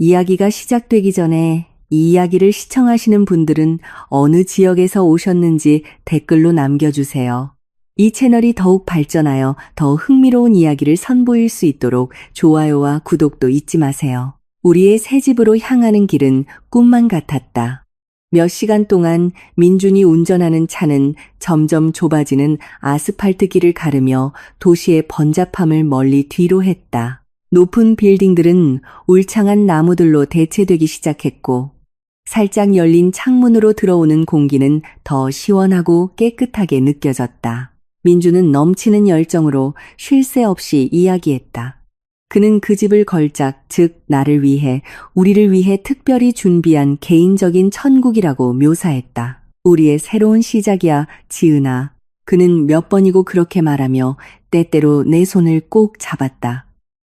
이야기가 시작되기 전에 이 이야기를 시청하시는 분들은 어느 지역에서 오셨는지 댓글로 남겨주세요. 이 채널이 더욱 발전하여 더 흥미로운 이야기를 선보일 수 있도록 좋아요와 구독도 잊지 마세요. 우리의 새 집으로 향하는 길은 꿈만 같았다. 몇 시간 동안 민준이 운전하는 차는 점점 좁아지는 아스팔트 길을 가르며 도시의 번잡함을 멀리 뒤로 했다. 높은 빌딩들은 울창한 나무들로 대체되기 시작했고 살짝 열린 창문으로 들어오는 공기는 더 시원하고 깨끗하게 느껴졌다. 민주는 넘치는 열정으로 쉴 새 없이 이야기했다. 그는 그 집을 걸작, 즉 나를 위해, 우리를 위해 특별히 준비한 개인적인 천국이라고 묘사했다. 우리의 새로운 시작이야, 지은아. 그는 몇 번이고 그렇게 말하며 때때로 내 손을 꼭 잡았다.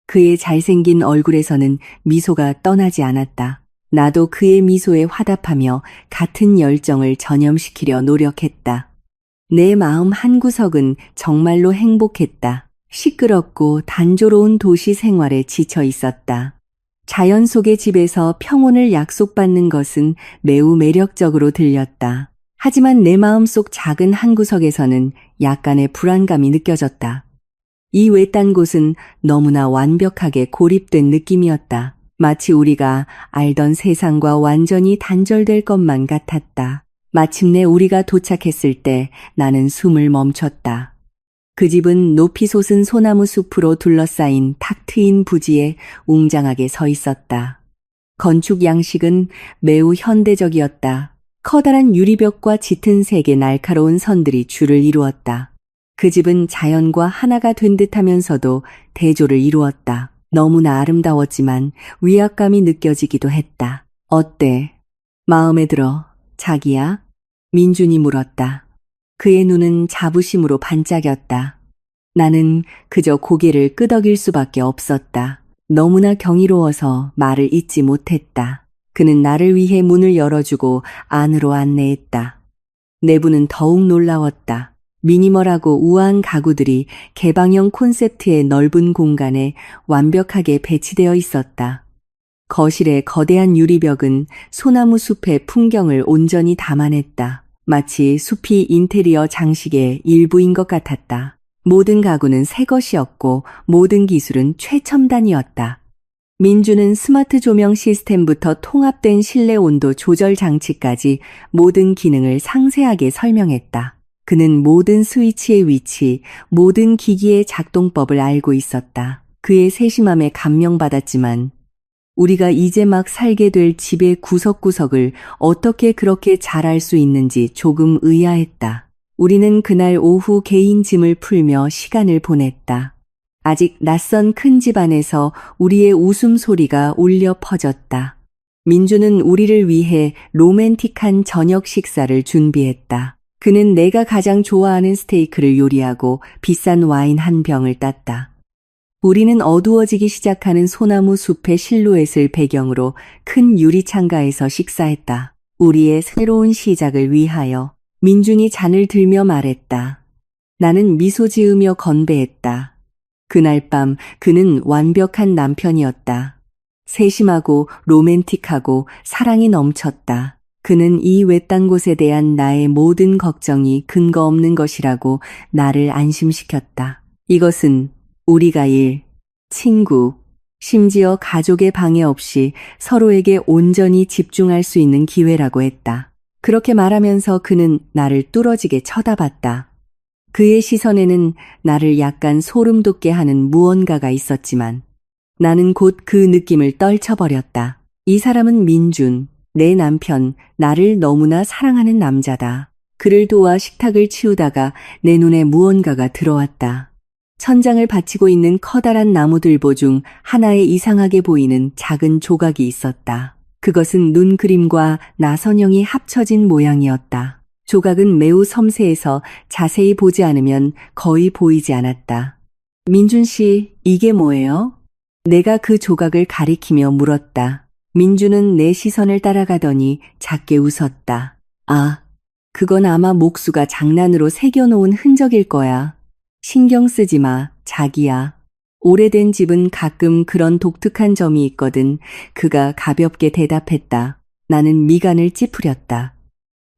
그의 잘생긴 얼굴에서는 미소가 떠나지 않았다. 나도 그의 미소에 화답하며 같은 열정을 전염시키려 노력했다. 내 마음 한구석은 정말로 행복했다. 시끄럽고 단조로운 도시 생활에 지쳐 있었다. 자연 속의 집에서 평온을 약속받는 것은 매우 매력적으로 들렸다. 하지만 내 마음속 작은 한구석에서는 약간의 불안감이 느껴졌다. 이 외딴 곳은 너무나 완벽하게 고립된 느낌이었다. 마치 우리가 알던 세상과 완전히 단절될 것만 같았다. 마침내 우리가 도착했을 때 나는 숨을 멈췄다. 그 집은 높이 솟은 소나무 숲으로 둘러싸인 탁 트인 부지에 웅장하게 서 있었다. 건축 양식은 매우 현대적이었다. 커다란 유리벽과 짙은 색의 날카로운 선들이 줄을 이루었다. 그 집은 자연과 하나가 된 듯하면서도 대조를 이루었다. 너무나 아름다웠지만 위압감이 느껴지기도 했다. 어때? 마음에 들어, 자기야? 민준이 물었다. 그의 눈은 자부심으로 반짝였다. 나는 그저 고개를 끄덕일 수밖에 없었다. 너무나 경이로워서 말을 잇지 못했다. 그는 나를 위해 문을 열어주고 안으로 안내했다. 내부는 더욱 놀라웠다. 미니멀하고 우아한 가구들이 개방형 콘셉트의 넓은 공간에 완벽하게 배치되어 있었다. 거실의 거대한 유리벽은 소나무 숲의 풍경을 온전히 담아냈다. 마치 숲이 인테리어 장식의 일부인 것 같았다. 모든 가구는 새 것이었고 모든 기술은 최첨단이었다. 민주는 스마트 조명 시스템부터 통합된 실내 온도 조절 장치까지 모든 기능을 상세하게 설명했다. 그는 모든 스위치의 위치, 모든 기기의 작동법을 알고 있었다. 그의 세심함에 감명받았지만 우리가 이제 막 살게 될 집의 구석구석을 어떻게 그렇게 잘 알 수 있는지 조금 의아했다. 우리는 그날 오후 개인 짐을 풀며 시간을 보냈다. 아직 낯선 큰 집 안에서 우리의 웃음소리가 울려 퍼졌다. 민주는 우리를 위해 로맨틱한 저녁 식사를 준비했다. 그는 내가 가장 좋아하는 스테이크를 요리하고 비싼 와인 한 병을 땄다. 우리는 어두워지기 시작하는 소나무 숲의 실루엣을 배경으로 큰 유리창가에서 식사했다. 우리의 새로운 시작을 위하여. 민준이 잔을 들며 말했다. 나는 미소 지으며 건배했다. 그날 밤 그는 완벽한 남편이었다. 세심하고 로맨틱하고 사랑이 넘쳤다. 그는 이 외딴 곳에 대한 나의 모든 걱정이 근거 없는 것이라고 나를 안심시켰다. 이것은 우리가 친구, 심지어 가족의 방해 없이 서로에게 온전히 집중할 수 있는 기회라고 했다. 그렇게 말하면서 그는 나를 뚫어지게 쳐다봤다. 그의 시선에는 나를 약간 소름 돋게 하는 무언가가 있었지만 나는 곧 그 느낌을 떨쳐버렸다. 이 사람은 민준, 내 남편, 나를 너무나 사랑하는 남자다. 그를 도와 식탁을 치우다가 내 눈에 무언가가 들어왔다. 천장을 받치고 있는 커다란 나무들보 중 하나에 이상하게 보이는 작은 조각이 있었다. 그것은 눈 그림과 나선형이 합쳐진 모양이었다. 조각은 매우 섬세해서 자세히 보지 않으면 거의 보이지 않았다. 민준 씨, 이게 뭐예요? 내가 그 조각을 가리키며 물었다. 민준은 내 시선을 따라가더니 작게 웃었다. 아, 그건 아마 목수가 장난으로 새겨놓은 흔적일 거야. 신경 쓰지 마, 자기야. 오래된 집은 가끔 그런 독특한 점이 있거든. 그가 가볍게 대답했다. 나는 미간을 찌푸렸다.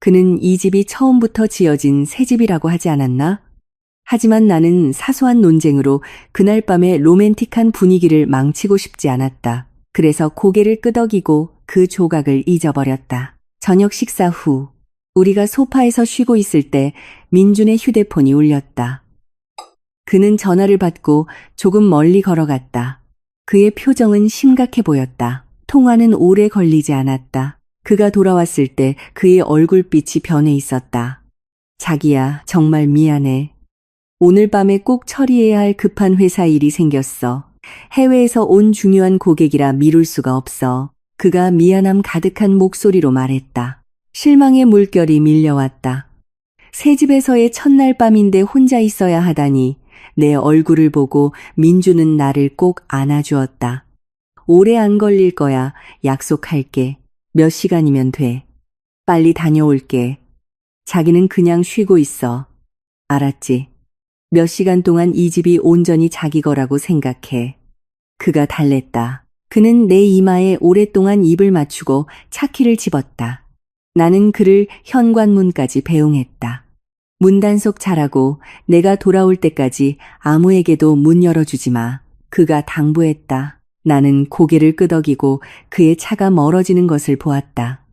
그는 이 집이 처음부터 지어진 새 집이라고 하지 않았나? 하지만 나는 사소한 논쟁으로 그날 밤의 로맨틱한 분위기를 망치고 싶지 않았다. 그래서 고개를 끄덕이고 그 조각을 잊어버렸다. 저녁 식사 후 우리가 소파에서 쉬고 있을 때 민준의 휴대폰이 울렸다. 그는 전화를 받고 조금 멀리 걸어갔다. 그의 표정은 심각해 보였다. 통화는 오래 걸리지 않았다. 그가 돌아왔을 때 그의 얼굴빛이 변해 있었다. 자기야, 정말 미안해. 오늘 밤에 꼭 처리해야 할 급한 회사 일이 생겼어. 해외에서 온 중요한 고객이라 미룰 수가 없어. 그가 미안함 가득한 목소리로 말했다. 실망의 물결이 밀려왔다. 새 집에서의 첫날 밤인데 혼자 있어야 하다니. 내 얼굴을 보고 민주는 나를 꼭 안아주었다. 오래 안 걸릴 거야. 약속할게. 몇 시간이면 돼. 빨리 다녀올게. 자기는 그냥 쉬고 있어. 알았지? 몇 시간 동안 이 집이 온전히 자기 거라고 생각해. 그가 달랬다. 그는 내 이마에 오랫동안 입을 맞추고 차키를 집었다. 나는 그를 현관문까지 배웅했다. 문단속 잘하고 내가 돌아올 때까지 아무에게도 문 열어주지 마. 그가 당부했다. 나는 고개를 끄덕이고 그의 차가 멀어지는 것을 보았다.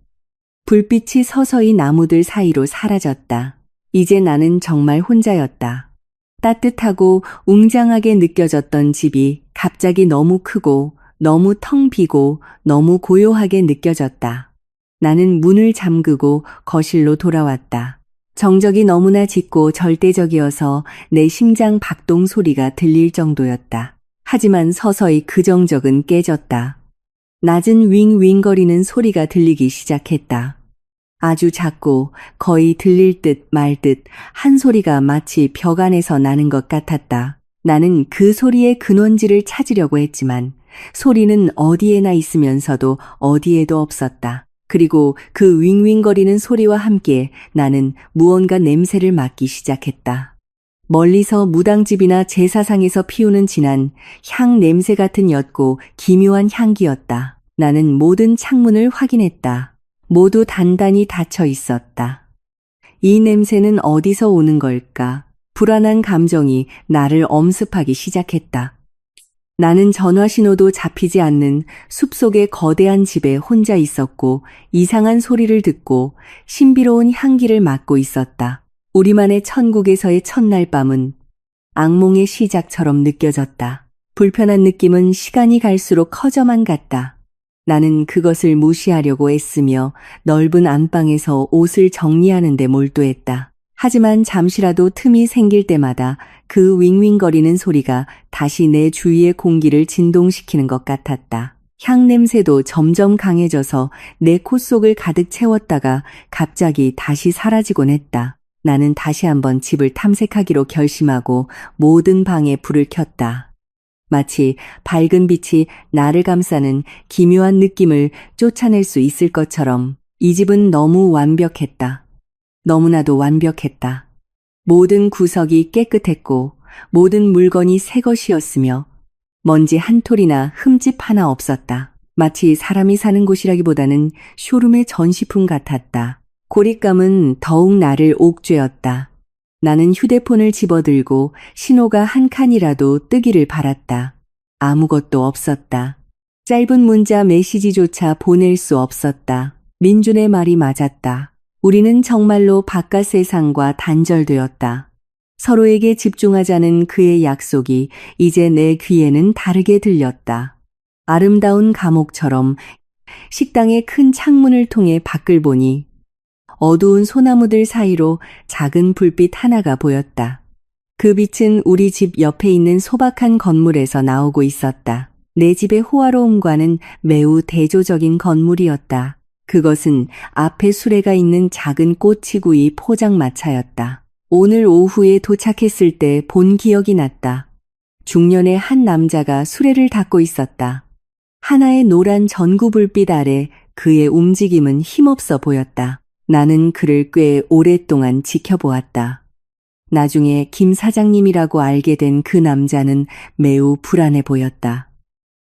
불빛이 서서히 나무들 사이로 사라졌다. 이제 나는 정말 혼자였다. 따뜻하고 웅장하게 느껴졌던 집이 갑자기 너무 크고 너무 텅 비고 너무 고요하게 느껴졌다. 나는 문을 잠그고 거실로 돌아왔다. 정적이 너무나 짙고 절대적이어서 내 심장 박동 소리가 들릴 정도였다. 하지만 서서히 그 정적은 깨졌다. 낮은 윙윙거리는 소리가 들리기 시작했다. 아주 작고 거의 들릴 듯 말 듯 한 소리가 마치 벽 안에서 나는 것 같았다. 나는 그 소리의 근원지를 찾으려고 했지만 소리는 어디에나 있으면서도 어디에도 없었다. 그리고 그 윙윙거리는 소리와 함께 나는 무언가 냄새를 맡기 시작했다. 멀리서 무당집이나 제사상에서 피우는 진한 향 냄새 같은 옅고 기묘한 향기였다. 나는 모든 창문을 확인했다. 모두 단단히 닫혀 있었다. 이 냄새는 어디서 오는 걸까? 불안한 감정이 나를 엄습하기 시작했다. 나는 전화 신호도 잡히지 않는 숲속의 거대한 집에 혼자 있었고 이상한 소리를 듣고 신비로운 향기를 맡고 있었다. 우리만의 천국에서의 첫날 밤은 악몽의 시작처럼 느껴졌다. 불편한 느낌은 시간이 갈수록 커져만 갔다. 나는 그것을 무시하려고 애쓰며 넓은 안방에서 옷을 정리하는 데 몰두했다. 하지만 잠시라도 틈이 생길 때마다 그 윙윙거리는 소리가 다시 내 주위의 공기를 진동시키는 것 같았다. 향 냄새도 점점 강해져서 내 코 속을 가득 채웠다가 갑자기 다시 사라지곤 했다. 나는 다시 한번 집을 탐색하기로 결심하고 모든 방에 불을 켰다. 마치 밝은 빛이 나를 감싸는 기묘한 느낌을 쫓아낼 수 있을 것처럼 이 집은 너무 완벽했다. 너무나도 완벽했다. 모든 구석이 깨끗했고 모든 물건이 새 것이었으며 먼지 한 톨이나 흠집 하나 없었다. 마치 사람이 사는 곳이라기보다는 쇼룸의 전시품 같았다. 고립감은 더욱 나를 옥죄었다. 나는 휴대폰을 집어들고 신호가 한 칸이라도 뜨기를 바랐다. 아무것도 없었다. 짧은 문자 메시지조차 보낼 수 없었다. 민준의 말이 맞았다. 우리는 정말로 바깥 세상과 단절되었다. 서로에게 집중하자는 그의 약속이 이제 내 귀에는 다르게 들렸다. 아름다운 감옥처럼 식당의 큰 창문을 통해 밖을 보니 어두운 소나무들 사이로 작은 불빛 하나가 보였다. 그 빛은 우리 집 옆에 있는 소박한 건물에서 나오고 있었다. 내 집의 호화로움과는 매우 대조적인 건물이었다. 그것은 앞에 수레가 있는 작은 꼬치구이 포장마차였다. 오늘 오후에 도착했을 때 본 기억이 났다. 중년의 한 남자가 수레를 닦고 있었다. 하나의 노란 전구 불빛 아래 그의 움직임은 힘없어 보였다. 나는 그를 꽤 오랫동안 지켜보았다. 나중에 김 사장님이라고 알게 된 그 남자는 매우 불안해 보였다.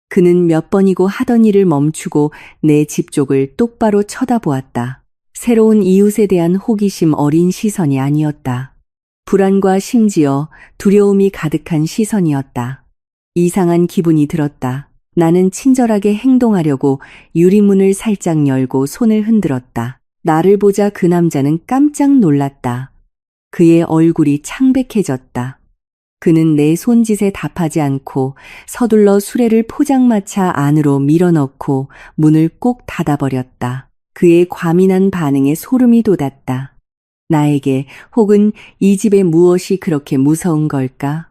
그는 몇 번이고 하던 일을 멈추고 내 집 쪽을 똑바로 쳐다보았다. 새로운 이웃에 대한 호기심 어린 시선이 아니었다. 불안과 심지어 두려움이 가득한 시선이었다. 이상한 기분이 들었다. 나는 친절하게 행동하려고 유리문을 살짝 열고 손을 흔들었다. 나를 보자 그 남자는 깜짝 놀랐다. 그의 얼굴이 창백해졌다. 그는 내 손짓에 답하지 않고 서둘러 수레를 포장마차 안으로 밀어넣고 문을 꼭 닫아버렸다. 그의 과민한 반응에 소름이 돋았다. 나에게 혹은 이 집에 무엇이 그렇게 무서운 걸까?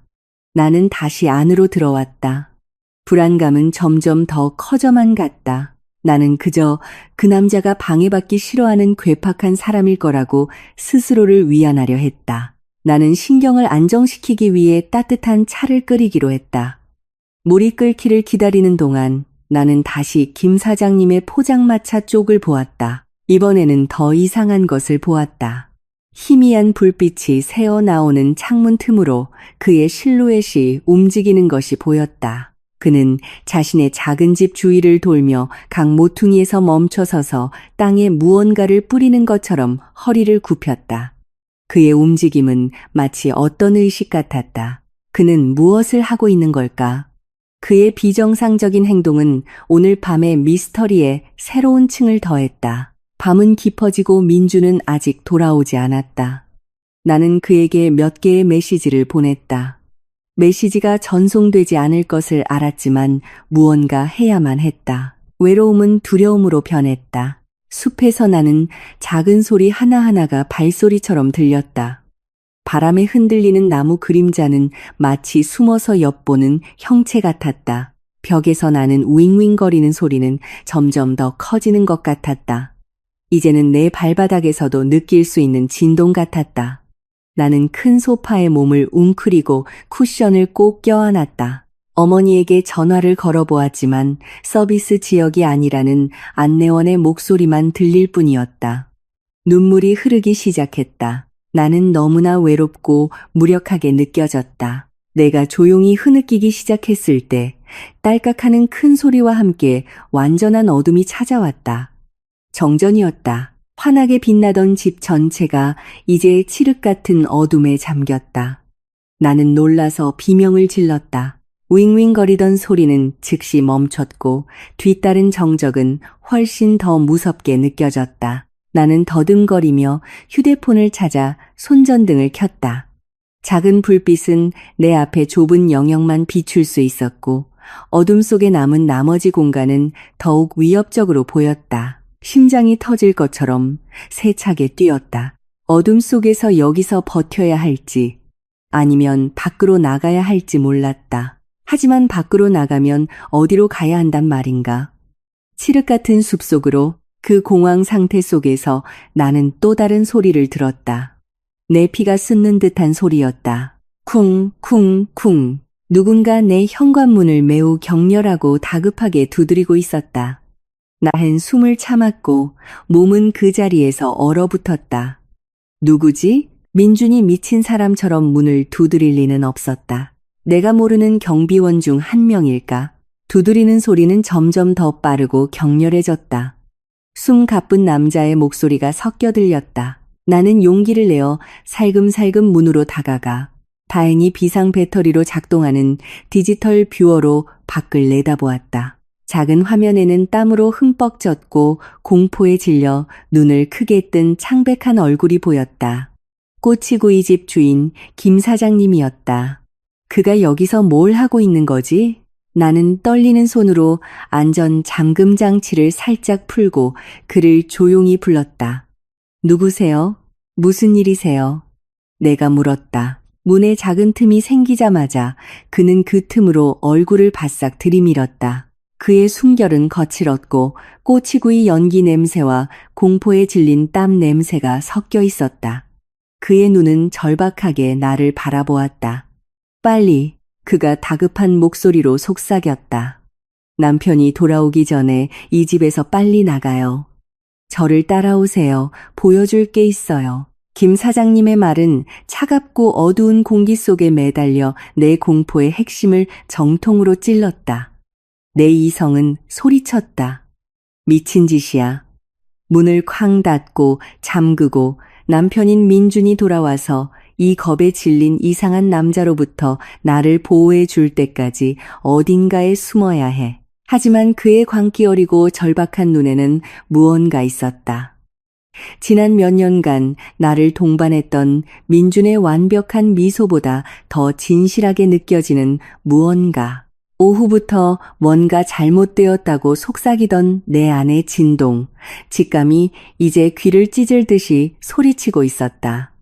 나는 다시 안으로 들어왔다. 불안감은 점점 더 커져만 갔다. 나는 그저 그 남자가 방해받기 싫어하는 괴팍한 사람일 거라고 스스로를 위안하려 했다. 나는 신경을 안정시키기 위해 따뜻한 차를 끓이기로 했다. 물이 끓기를 기다리는 동안 나는 다시 김 사장님의 포장마차 쪽을 보았다. 이번에는 더 이상한 것을 보았다. 희미한 불빛이 새어나오는 창문 틈으로 그의 실루엣이 움직이는 것이 보였다. 그는 자신의 작은 집 주위를 돌며 각 모퉁이에서 멈춰서서 땅에 무언가를 뿌리는 것처럼 허리를 굽혔다. 그의 움직임은 마치 어떤 의식 같았다. 그는 무엇을 하고 있는 걸까? 그의 비정상적인 행동은 오늘 밤의 미스터리에 새로운 층을 더했다. 밤은 깊어지고 민주는 아직 돌아오지 않았다. 나는 그에게 몇 개의 메시지를 보냈다. 메시지가 전송되지 않을 것을 알았지만 무언가 해야만 했다. 외로움은 두려움으로 변했다. 숲에서 나는 작은 소리 하나하나가 발소리처럼 들렸다. 바람에 흔들리는 나무 그림자는 마치 숨어서 엿보는 형체 같았다. 벽에서 나는 윙윙거리는 소리는 점점 더 커지는 것 같았다. 이제는 내 발바닥에서도 느낄 수 있는 진동 같았다. 나는 큰 소파에 몸을 웅크리고 쿠션을 꼭 껴안았다. 어머니에게 전화를 걸어보았지만 서비스 지역이 아니라는 안내원의 목소리만 들릴 뿐이었다. 눈물이 흐르기 시작했다. 나는 너무나 외롭고 무력하게 느껴졌다. 내가 조용히 흐느끼기 시작했을 때 딸깍하는 큰 소리와 함께 완전한 어둠이 찾아왔다. 정전이었다. 환하게 빛나던 집 전체가 이제 칠흑 같은 어둠에 잠겼다. 나는 놀라서 비명을 질렀다. 윙윙거리던 소리는 즉시 멈췄고 뒤따른 정적은 훨씬 더 무섭게 느껴졌다. 나는 더듬거리며 휴대폰을 찾아 손전등을 켰다. 작은 불빛은 내 앞에 좁은 영역만 비출 수 있었고 어둠 속에 남은 나머지 공간은 더욱 위협적으로 보였다. 심장이 터질 것처럼 세차게 뛰었다. 어둠 속에서 여기서 버텨야 할지 아니면 밖으로 나가야 할지 몰랐다. 하지만 밖으로 나가면 어디로 가야 한단 말인가. 칠흑 같은 숲속으로 그 공황 상태 속에서 나는 또 다른 소리를 들었다. 내 피가 쑤는 듯한 소리였다. 쿵쿵쿵. 누군가 내 현관문을 매우 격렬하고 다급하게 두드리고 있었다. 나는 숨을 참았고 몸은 그 자리에서 얼어붙었다. 누구지? 민준이 미친 사람처럼 문을 두드릴 리는 없었다. 내가 모르는 경비원 중 한 명일까? 두드리는 소리는 점점 더 빠르고 격렬해졌다. 숨 가쁜 남자의 목소리가 섞여 들렸다. 나는 용기를 내어 살금살금 문으로 다가가 다행히 비상 배터리로 작동하는 디지털 뷰어로 밖을 내다보았다. 작은 화면에는 땀으로 흠뻑 젖고 공포에 질려 눈을 크게 뜬 창백한 얼굴이 보였다. 꼬치구이 집 주인 김 사장님이었다. 그가 여기서 뭘 하고 있는 거지? 나는 떨리는 손으로 안전 잠금 장치를 살짝 풀고 그를 조용히 불렀다. 누구세요? 무슨 일이세요? 내가 물었다. 문에 작은 틈이 생기자마자 그는 그 틈으로 얼굴을 바싹 들이밀었다. 그의 숨결은 거칠었고 꼬치구이 연기 냄새와 공포에 질린 땀 냄새가 섞여 있었다. 그의 눈은 절박하게 나를 바라보았다. 빨리, 그가 다급한 목소리로 속삭였다. 남편이 돌아오기 전에 이 집에서 빨리 나가요. 저를 따라오세요. 보여줄 게 있어요. 김 사장님의 말은 차갑고 어두운 공기 속에 매달려 내 공포의 핵심을 정통으로 찔렀다. 내 이성은 소리쳤다. 미친 짓이야. 문을 쾅 닫고 잠그고 남편인 민준이 돌아와서 이 겁에 질린 이상한 남자로부터 나를 보호해 줄 때까지 어딘가에 숨어야 해. 하지만 그의 광기 어리고 절박한 눈에는 무언가 있었다. 지난 몇 년간 나를 동반했던 민준의 완벽한 미소보다 더 진실하게 느껴지는 무언가. 오후부터 뭔가 잘못되었다고 속삭이던 내 안의 진동, 직감이 이제 귀를 찢을 듯이 소리치고 있었다.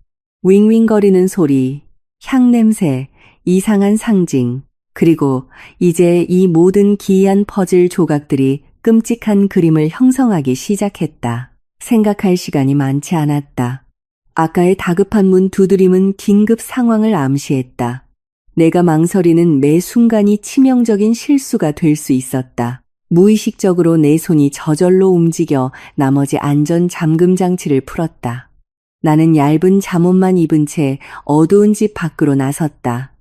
윙윙거리는 소리, 향냄새, 이상한 상징, 그리고 이제 이 모든 기이한 퍼즐 조각들이 끔찍한 그림을 형성하기 시작했다. 생각할 시간이 많지 않았다. 아까의 다급한 문 두드림은 긴급 상황을 암시했다. 내가 망설이는 매 순간이 치명적인 실수가 될 수 있었다. 무의식적으로 내 손이 저절로 움직여 나머지 안전 잠금 장치를 풀었다. 나는 얇은 잠옷만 입은 채 어두운 집 밖으로 나섰다.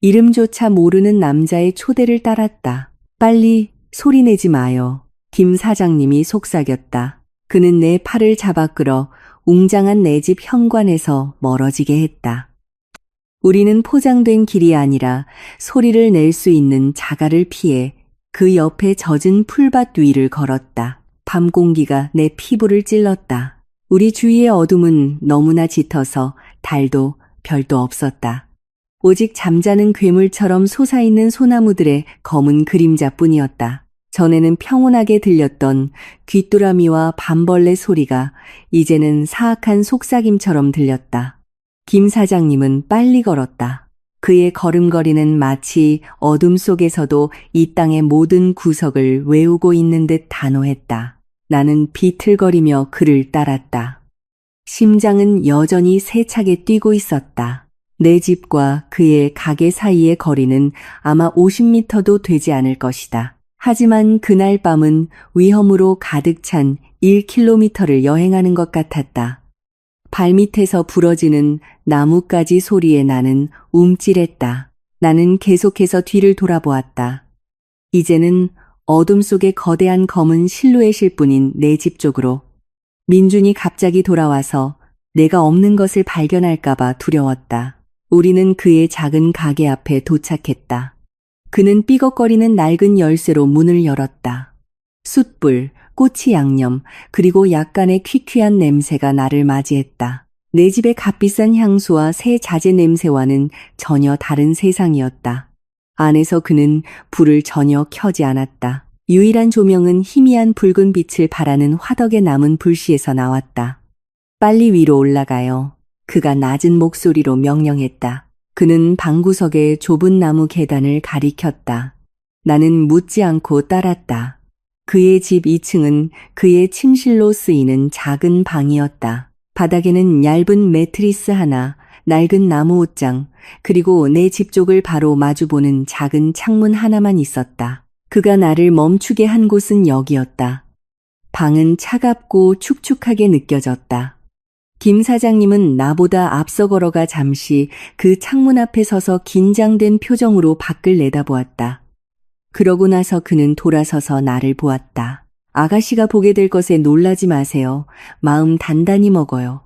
이름조차 모르는 남자의 초대를 따랐다. 빨리 소리내지 마요. 김 사장님이 속삭였다. 그는 내 팔을 잡아 끌어 웅장한 내 집 현관에서 멀어지게 했다. 우리는 포장된 길이 아니라 소리를 낼 수 있는 자갈을 피해 그 옆에 젖은 풀밭 위를 걸었다. 밤 공기가 내 피부를 찔렀다. 우리 주위의 어둠은 너무나 짙어서 달도 별도 없었다. 오직 잠자는 괴물처럼 솟아있는 소나무들의 검은 그림자뿐이었다. 전에는 평온하게 들렸던 귀뚜라미와 밤벌레 소리가 이제는 사악한 속삭임처럼 들렸다. 김 사장님은 빨리 걸었다. 그의 걸음걸이는 마치 어둠 속에서도 이 땅의 모든 구석을 외우고 있는 듯 단호했다. 나는 비틀거리며 그를 따랐다. 심장은 여전히 세차게 뛰고 있었다. 내 집과 그의 가게 사이의 거리는 아마 50m도 되지 않을 것이다. 하지만 그날 밤은 위험으로 가득 찬 1km를 여행하는 것 같았다. 발밑에서 부러지는 나뭇가지 소리에 나는 움찔했다. 나는 계속해서 뒤를 돌아보았다. 이제는 어둠 속의 거대한 검은 실루엣일 뿐인 내 집 쪽으로. 민준이 갑자기 돌아와서 내가 없는 것을 발견할까봐 두려웠다. 우리는 그의 작은 가게 앞에 도착했다. 그는 삐걱거리는 낡은 열쇠로 문을 열었다. 숯불, 꼬치 양념, 그리고 약간의 퀴퀴한 냄새가 나를 맞이했다. 내 집의 값비싼 향수와 새 자재 냄새와는 전혀 다른 세상이었다. 안에서 그는 불을 전혀 켜지 않았다. 유일한 조명은 희미한 붉은 빛을 발하는 화덕에 남은 불씨에서 나왔다. 빨리 위로 올라가요. 그가 낮은 목소리로 명령했다. 그는 방구석의 좁은 나무 계단을 가리켰다. 나는 묻지 않고 따랐다. 그의 집 2층은 그의 침실로 쓰이는 작은 방이었다. 바닥에는 얇은 매트리스 하나, 낡은 나무 옷장, 그리고 내 집 쪽을 바로 마주보는 작은 창문 하나만 있었다. 그가 나를 멈추게 한 곳은 여기였다. 방은 차갑고 축축하게 느껴졌다. 김 사장님은 나보다 앞서 걸어가 잠시 그 창문 앞에 서서 긴장된 표정으로 밖을 내다보았다. 그러고 나서 그는 돌아서서 나를 보았다. 아가씨가 보게 될 것에 놀라지 마세요. 마음 단단히 먹어요.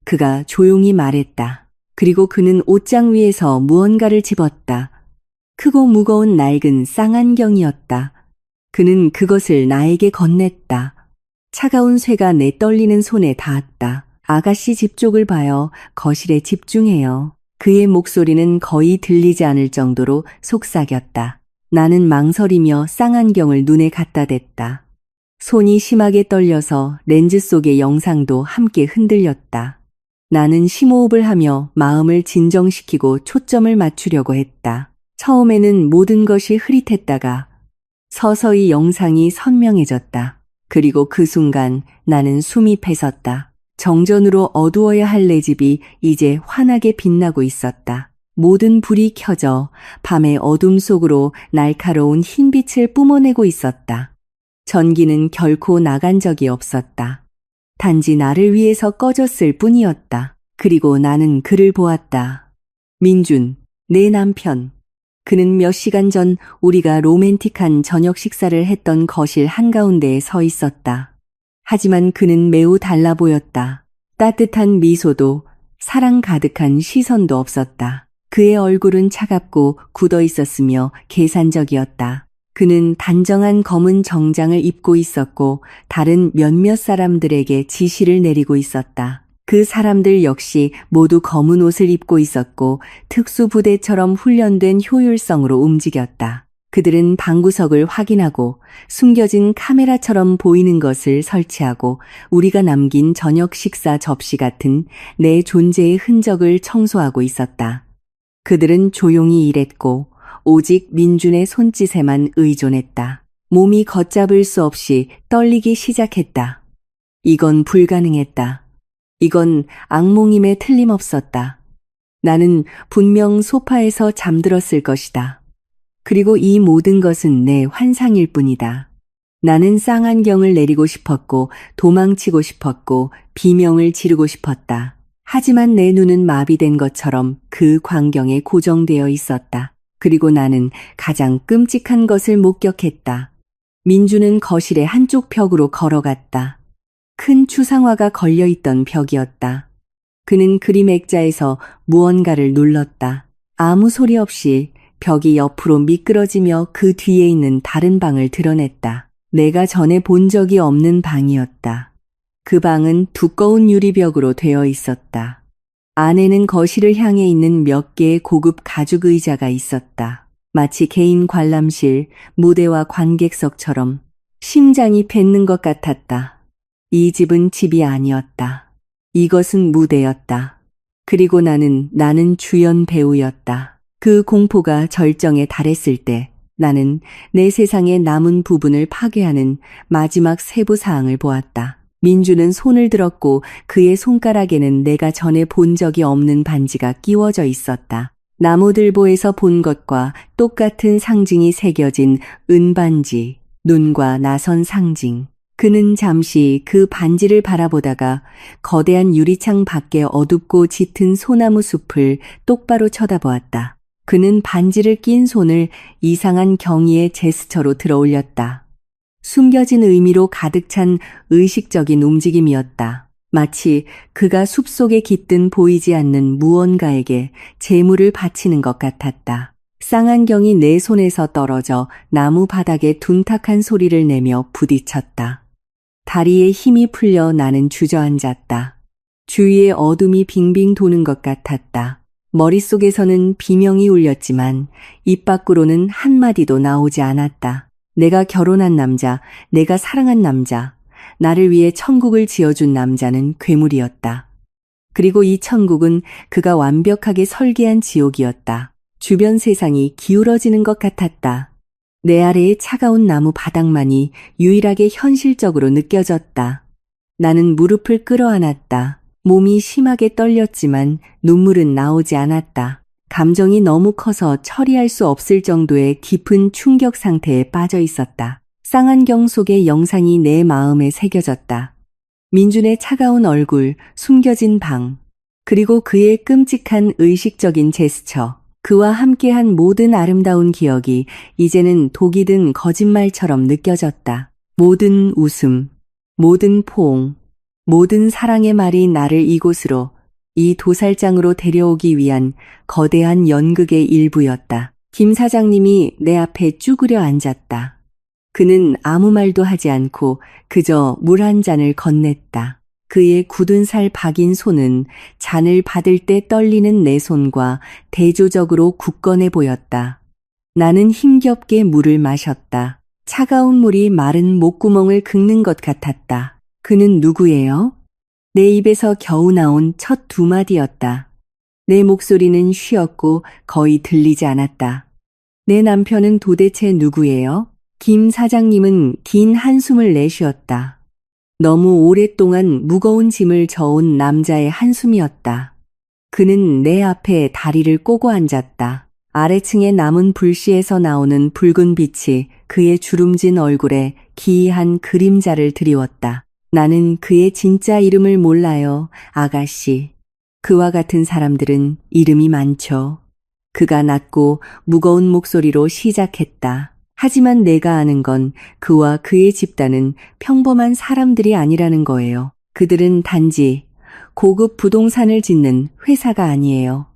그가 조용히 말했다. 그리고 그는 옷장 위에서 무언가를 집었다. 크고 무거운 낡은 쌍안경이었다. 그는 그것을 나에게 건넸다. 차가운 쇠가 내 떨리는 손에 닿았다. 아가씨 집 쪽을 봐요. 거실에 집중해요. 그의 목소리는 거의 들리지 않을 정도로 속삭였다. 나는 망설이며 쌍안경을 눈에 갖다 댔다. 손이 심하게 떨려서 렌즈 속의 영상도 함께 흔들렸다. 나는 심호흡을 하며 마음을 진정시키고 초점을 맞추려고 했다. 처음에는 모든 것이 흐릿했다가 서서히 영상이 선명해졌다. 그리고 그 순간 나는 숨이 뺏었다. 정전으로 어두워야 할 내 집이 이제 환하게 빛나고 있었다. 모든 불이 켜져 밤의 어둠 속으로 날카로운 흰빛을 뿜어내고 있었다. 전기는 결코 나간 적이 없었다. 단지 나를 위해서 꺼졌을 뿐이었다. 그리고 나는 그를 보았다. 민준, 내 남편. 그는 몇 시간 전 우리가 로맨틱한 저녁 식사를 했던 거실 한가운데에 서 있었다. 하지만 그는 매우 달라 보였다. 따뜻한 미소도 사랑 가득한 시선도 없었다. 그의 얼굴은 차갑고 굳어 있었으며 계산적이었다. 그는 단정한 검은 정장을 입고 있었고 다른 몇몇 사람들에게 지시를 내리고 있었다. 그 사람들 역시 모두 검은 옷을 입고 있었고 특수부대처럼 훈련된 효율성으로 움직였다. 그들은 방구석을 확인하고 숨겨진 카메라처럼 보이는 것을 설치하고 우리가 남긴 저녁 식사 접시 같은 내 존재의 흔적을 청소하고 있었다. 그들은 조용히 일했고 오직 민준의 손짓에만 의존했다. 몸이 걷잡을 수 없이 떨리기 시작했다. 이건 불가능했다. 이건 악몽임에 틀림없었다. 나는 분명 소파에서 잠들었을 것이다. 그리고 이 모든 것은 내 환상일 뿐이다. 나는 쌍안경을 내리고 싶었고 도망치고 싶었고 비명을 지르고 싶었다. 하지만 내 눈은 마비된 것처럼 그 광경에 고정되어 있었다. 그리고 나는 가장 끔찍한 것을 목격했다. 민주는 거실의 한쪽 벽으로 걸어갔다. 큰 추상화가 걸려있던 벽이었다. 그는 그림 액자에서 무언가를 눌렀다. 아무 소리 없이 벽이 옆으로 미끄러지며 그 뒤에 있는 다른 방을 드러냈다. 내가 전에 본 적이 없는 방이었다. 그 방은 두꺼운 유리벽으로 되어 있었다. 안에는 거실을 향해 있는 몇 개의 고급 가죽 의자가 있었다. 마치 개인 관람실, 무대와 관객석처럼 심장이 뱉는 것 같았다. 이 집은 집이 아니었다. 이것은 무대였다. 그리고 나는 주연 배우였다. 그 공포가 절정에 달했을 때 나는 내 세상의 남은 부분을 파괴하는 마지막 세부 사항을 보았다. 민주는 손을 들었고 그의 손가락에는 내가 전에 본 적이 없는 반지가 끼워져 있었다. 나무들보에서 본 것과 똑같은 상징이 새겨진 은반지, 눈과 나선 상징. 그는 잠시 그 반지를 바라보다가 거대한 유리창 밖의 어둡고 짙은 소나무 숲을 똑바로 쳐다보았다. 그는 반지를 낀 손을 이상한 경의의 제스처로 들어올렸다. 숨겨진 의미로 가득 찬 의식적인 움직임이었다. 마치 그가 숲속에 깃든 보이지 않는 무언가에게 재물을 바치는 것 같았다. 쌍안경이 내 손에서 떨어져 나무 바닥에 둔탁한 소리를 내며 부딪혔다. 다리에 힘이 풀려 나는 주저앉았다. 주위에 어둠이 빙빙 도는 것 같았다. 머릿속에서는 비명이 울렸지만 입 밖으로는 한마디도 나오지 않았다. 내가 결혼한 남자, 내가 사랑한 남자, 나를 위해 천국을 지어준 남자는 괴물이었다. 그리고 이 천국은 그가 완벽하게 설계한 지옥이었다. 주변 세상이 기울어지는 것 같았다. 내 아래의 차가운 나무 바닥만이 유일하게 현실적으로 느껴졌다. 나는 무릎을 끌어안았다. 몸이 심하게 떨렸지만 눈물은 나오지 않았다. 감정이 너무 커서 처리할 수 없을 정도의 깊은 충격 상태에 빠져 있었다. 쌍안경 속의 영상이 내 마음에 새겨졌다. 민준의 차가운 얼굴, 숨겨진 방, 그리고 그의 끔찍한 의식적인 제스처. 그와 함께한 모든 아름다운 기억이 이제는 독이 든 거짓말처럼 느껴졌다. 모든 웃음, 모든 포옹, 모든 사랑의 말이 나를 이곳으로, 이 도살장으로 데려오기 위한 거대한 연극의 일부였다. 김 사장님이 내 앞에 쭈그려 앉았다. 그는 아무 말도 하지 않고 그저 물 한 잔을 건넸다. 그의 굳은 살 박인 손은 잔을 받을 때 떨리는 내 손과 대조적으로 굳건해 보였다. 나는 힘겹게 물을 마셨다. 차가운 물이 마른 목구멍을 긁는 것 같았다. 그는 누구예요? 내 입에서 겨우 나온 첫 두 마디였다. 내 목소리는 쉬었고 거의 들리지 않았다. 내 남편은 도대체 누구예요? 김 사장님은 긴 한숨을 내쉬었다. 너무 오랫동안 무거운 짐을 져온 남자의 한숨이었다. 그는 내 앞에 다리를 꼬고 앉았다. 아래층의 남은 불씨에서 나오는 붉은 빛이 그의 주름진 얼굴에 기이한 그림자를 드리웠다. 나는 그의 진짜 이름을 몰라요, 아가씨. 그와 같은 사람들은 이름이 많죠. 그가 낮고 무거운 목소리로 시작했다. 하지만 내가 아는 건 그와 그의 집단은 평범한 사람들이 아니라는 거예요. 그들은 단지 고급 부동산을 짓는 회사가 아니에요.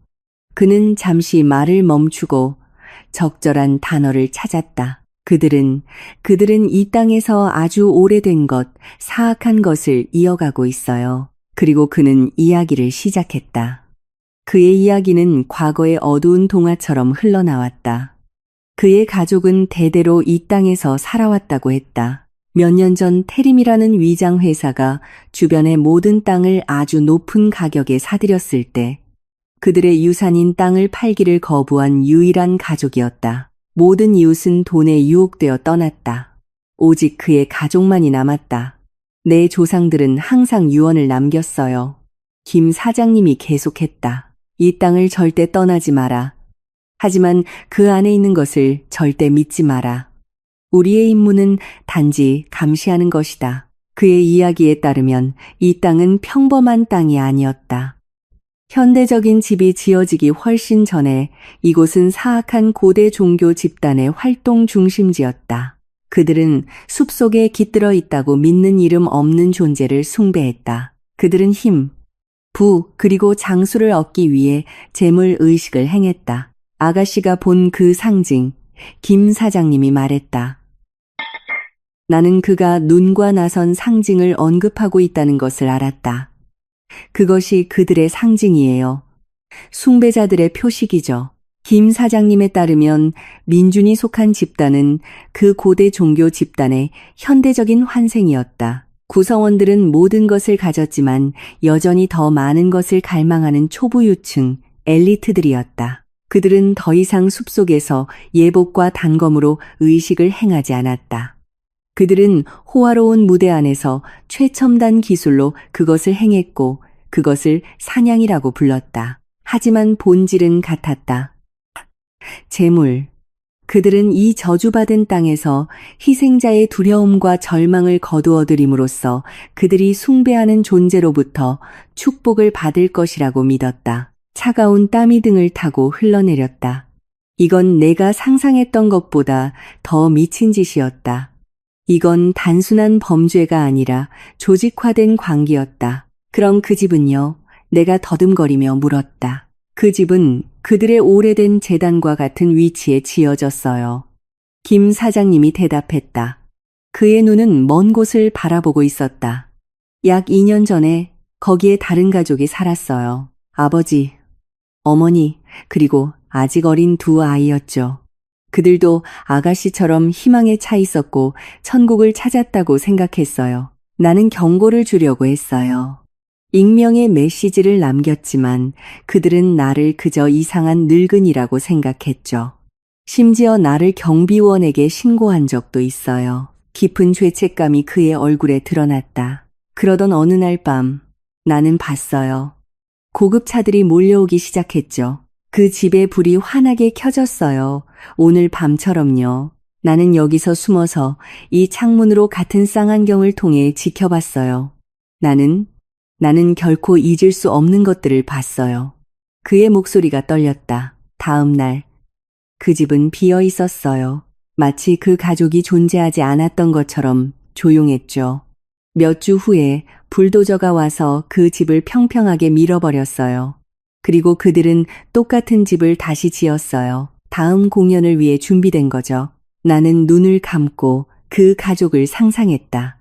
그는 잠시 말을 멈추고 적절한 단어를 찾았다. 그들은 이 땅에서 아주 오래된 것, 사악한 것을 이어가고 있어요. 그리고 그는 이야기를 시작했다. 그의 이야기는 과거의 어두운 동화처럼 흘러나왔다. 그의 가족은 대대로 이 땅에서 살아왔다고 했다. 몇 년 전 테림이라는 위장 회사가 주변의 모든 땅을 아주 높은 가격에 사들였을 때 그들의 유산인 땅을 팔기를 거부한 유일한 가족이었다. 모든 이웃은 돈에 유혹되어 떠났다. 오직 그의 가족만이 남았다. 내 조상들은 항상 유언을 남겼어요. 김 사장님이 계속했다. 이 땅을 절대 떠나지 마라. 하지만 그 안에 있는 것을 절대 믿지 마라. 우리의 임무는 단지 감시하는 것이다. 그의 이야기에 따르면 이 땅은 평범한 땅이 아니었다. 현대적인 집이 지어지기 훨씬 전에 이곳은 사악한 고대 종교 집단의 활동 중심지였다. 그들은 숲속에 깃들어 있다고 믿는 이름 없는 존재를 숭배했다. 그들은 힘, 부, 그리고 장수를 얻기 위해 재물 의식을 행했다. 아가씨가 본 그 상징, 김 사장님이 말했다. 나는 그가 눈과 나선 상징을 언급하고 있다는 것을 알았다. 그것이 그들의 상징이에요. 숭배자들의 표식이죠. 김 사장님에 따르면 민준이 속한 집단은 그 고대 종교 집단의 현대적인 환생이었다. 구성원들은 모든 것을 가졌지만 여전히 더 많은 것을 갈망하는 초부유층, 엘리트들이었다. 그들은 더 이상 숲속에서 예복과 단검으로 의식을 행하지 않았다. 그들은 호화로운 무대 안에서 최첨단 기술로 그것을 행했고 그것을 사냥이라고 불렀다. 하지만 본질은 같았다. 재물. 그들은 이 저주받은 땅에서 희생자의 두려움과 절망을 거두어들임으로써 그들이 숭배하는 존재로부터 축복을 받을 것이라고 믿었다. 차가운 땀이 등을 타고 흘러내렸다. 이건 내가 상상했던 것보다 더 미친 짓이었다. 이건 단순한 범죄가 아니라 조직화된 광기였다. 그럼 그 집은요? 내가 더듬거리며 물었다. 그 집은 그들의 오래된 재단과 같은 위치에 지어졌어요. 김 사장님이 대답했다. 그의 눈은 먼 곳을 바라보고 있었다. 약 2년 전에 거기에 다른 가족이 살았어요. 아버지, 어머니, 그리고 아직 어린 두 아이였죠. 그들도 아가씨처럼 희망에 차 있었고 천국을 찾았다고 생각했어요. 나는 경고를 주려고 했어요. 익명의 메시지를 남겼지만 그들은 나를 그저 이상한 늙은이라고 생각했죠. 심지어 나를 경비원에게 신고한 적도 있어요. 깊은 죄책감이 그의 얼굴에 드러났다. 그러던 어느 날 밤 나는 봤어요. 고급차들이 몰려오기 시작했죠. 그 집에 불이 환하게 켜졌어요. 오늘 밤처럼요. 나는 여기서 숨어서 이 창문으로 같은 쌍안경을 통해 지켜봤어요. 나는 결코 잊을 수 없는 것들을 봤어요. 그의 목소리가 떨렸다. 다음 날, 그 집은 비어 있었어요. 마치 그 가족이 존재하지 않았던 것처럼 조용했죠. 몇 주 후에 불도저가 와서 그 집을 평평하게 밀어버렸어요. 그리고 그들은 똑같은 집을 다시 지었어요. 다음 공연을 위해 준비된 거죠. 나는 눈을 감고 그 가족을 상상했다.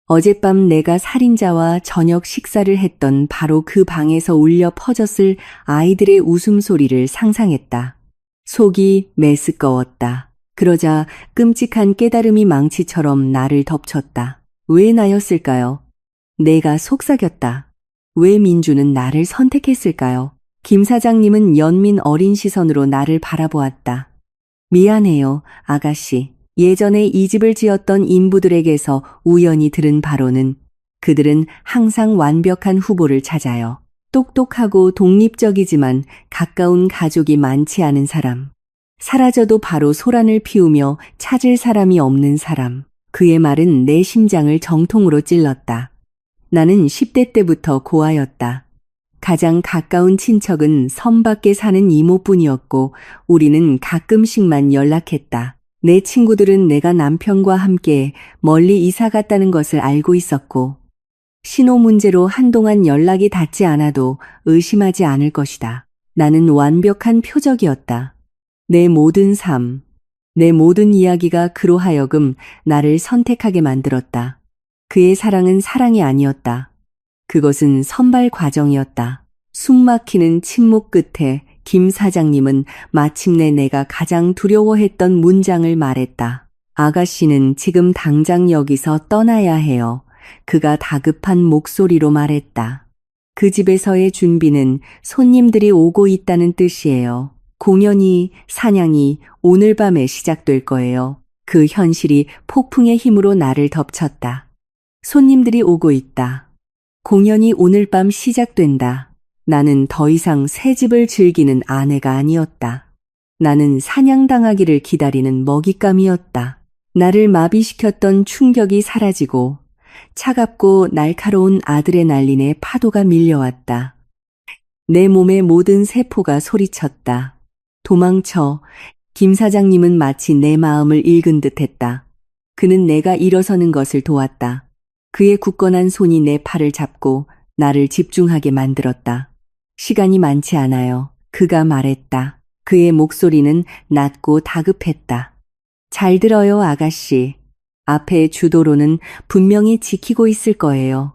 어젯밤 내가 살인자와 저녁 식사를 했던 바로 그 방에서 울려 퍼졌을 아이들의 웃음소리를 상상했다. 속이 메스꺼웠다. 그러자 끔찍한 깨달음이 망치처럼 나를 덮쳤다. 왜 나였을까요? 내가 속삭였다. 왜 민주는 나를 선택했을까요? 김 사장님은 연민 어린 시선으로 나를 바라보았다. 미안해요, 아가씨. 예전에 이 집을 지었던 인부들에게서 우연히 들은 바로는 그들은 항상 완벽한 후보를 찾아요. 똑똑하고 독립적이지만 가까운 가족이 많지 않은 사람. 사라져도 바로 소란을 피우며 찾을 사람이 없는 사람. 그의 말은 내 심장을 정통으로 찔렀다. 나는 10대 때부터 고아였다. 가장 가까운 친척은 섬 밖에 사는 이모뿐이었고 우리는 가끔씩만 연락했다. 내 친구들은 내가 남편과 함께 멀리 이사 갔다는 것을 알고 있었고 신호 문제로 한동안 연락이 닿지 않아도 의심하지 않을 것이다. 나는 완벽한 표적이었다. 내 모든 삶, 내 모든 이야기가 그로 하여금 나를 선택하게 만들었다. 그의 사랑은 사랑이 아니었다. 그것은 선발 과정이었다. 숨막히는 침묵 끝에 김 사장님은 마침내 내가 가장 두려워했던 문장을 말했다. 아가씨는 지금 당장 여기서 떠나야 해요. 그가 다급한 목소리로 말했다. 그 집에서의 준비는 손님들이 오고 있다는 뜻이에요. 공연이, 사냥이 오늘 밤에 시작될 거예요. 그 현실이 폭풍의 힘으로 나를 덮쳤다. 손님들이 오고 있다. 공연이 오늘 밤 시작된다. 나는 더 이상 새 집을 즐기는 아내가 아니었다. 나는 사냥당하기를 기다리는 먹잇감이었다. 나를 마비시켰던 충격이 사라지고 차갑고 날카로운 아드레날린의 파도가 밀려왔다. 내 몸의 모든 세포가 소리쳤다. 도망쳐. 김 사장님은 마치 내 마음을 읽은 듯했다. 그는 내가 일어서는 것을 도왔다. 그의 굳건한 손이 내 팔을 잡고 나를 집중하게 만들었다. 시간이 많지 않아요. 그가 말했다. 그의 목소리는 낮고 다급했다. 잘 들어요, 아가씨. 앞의 주도로는 분명히 지키고 있을 거예요.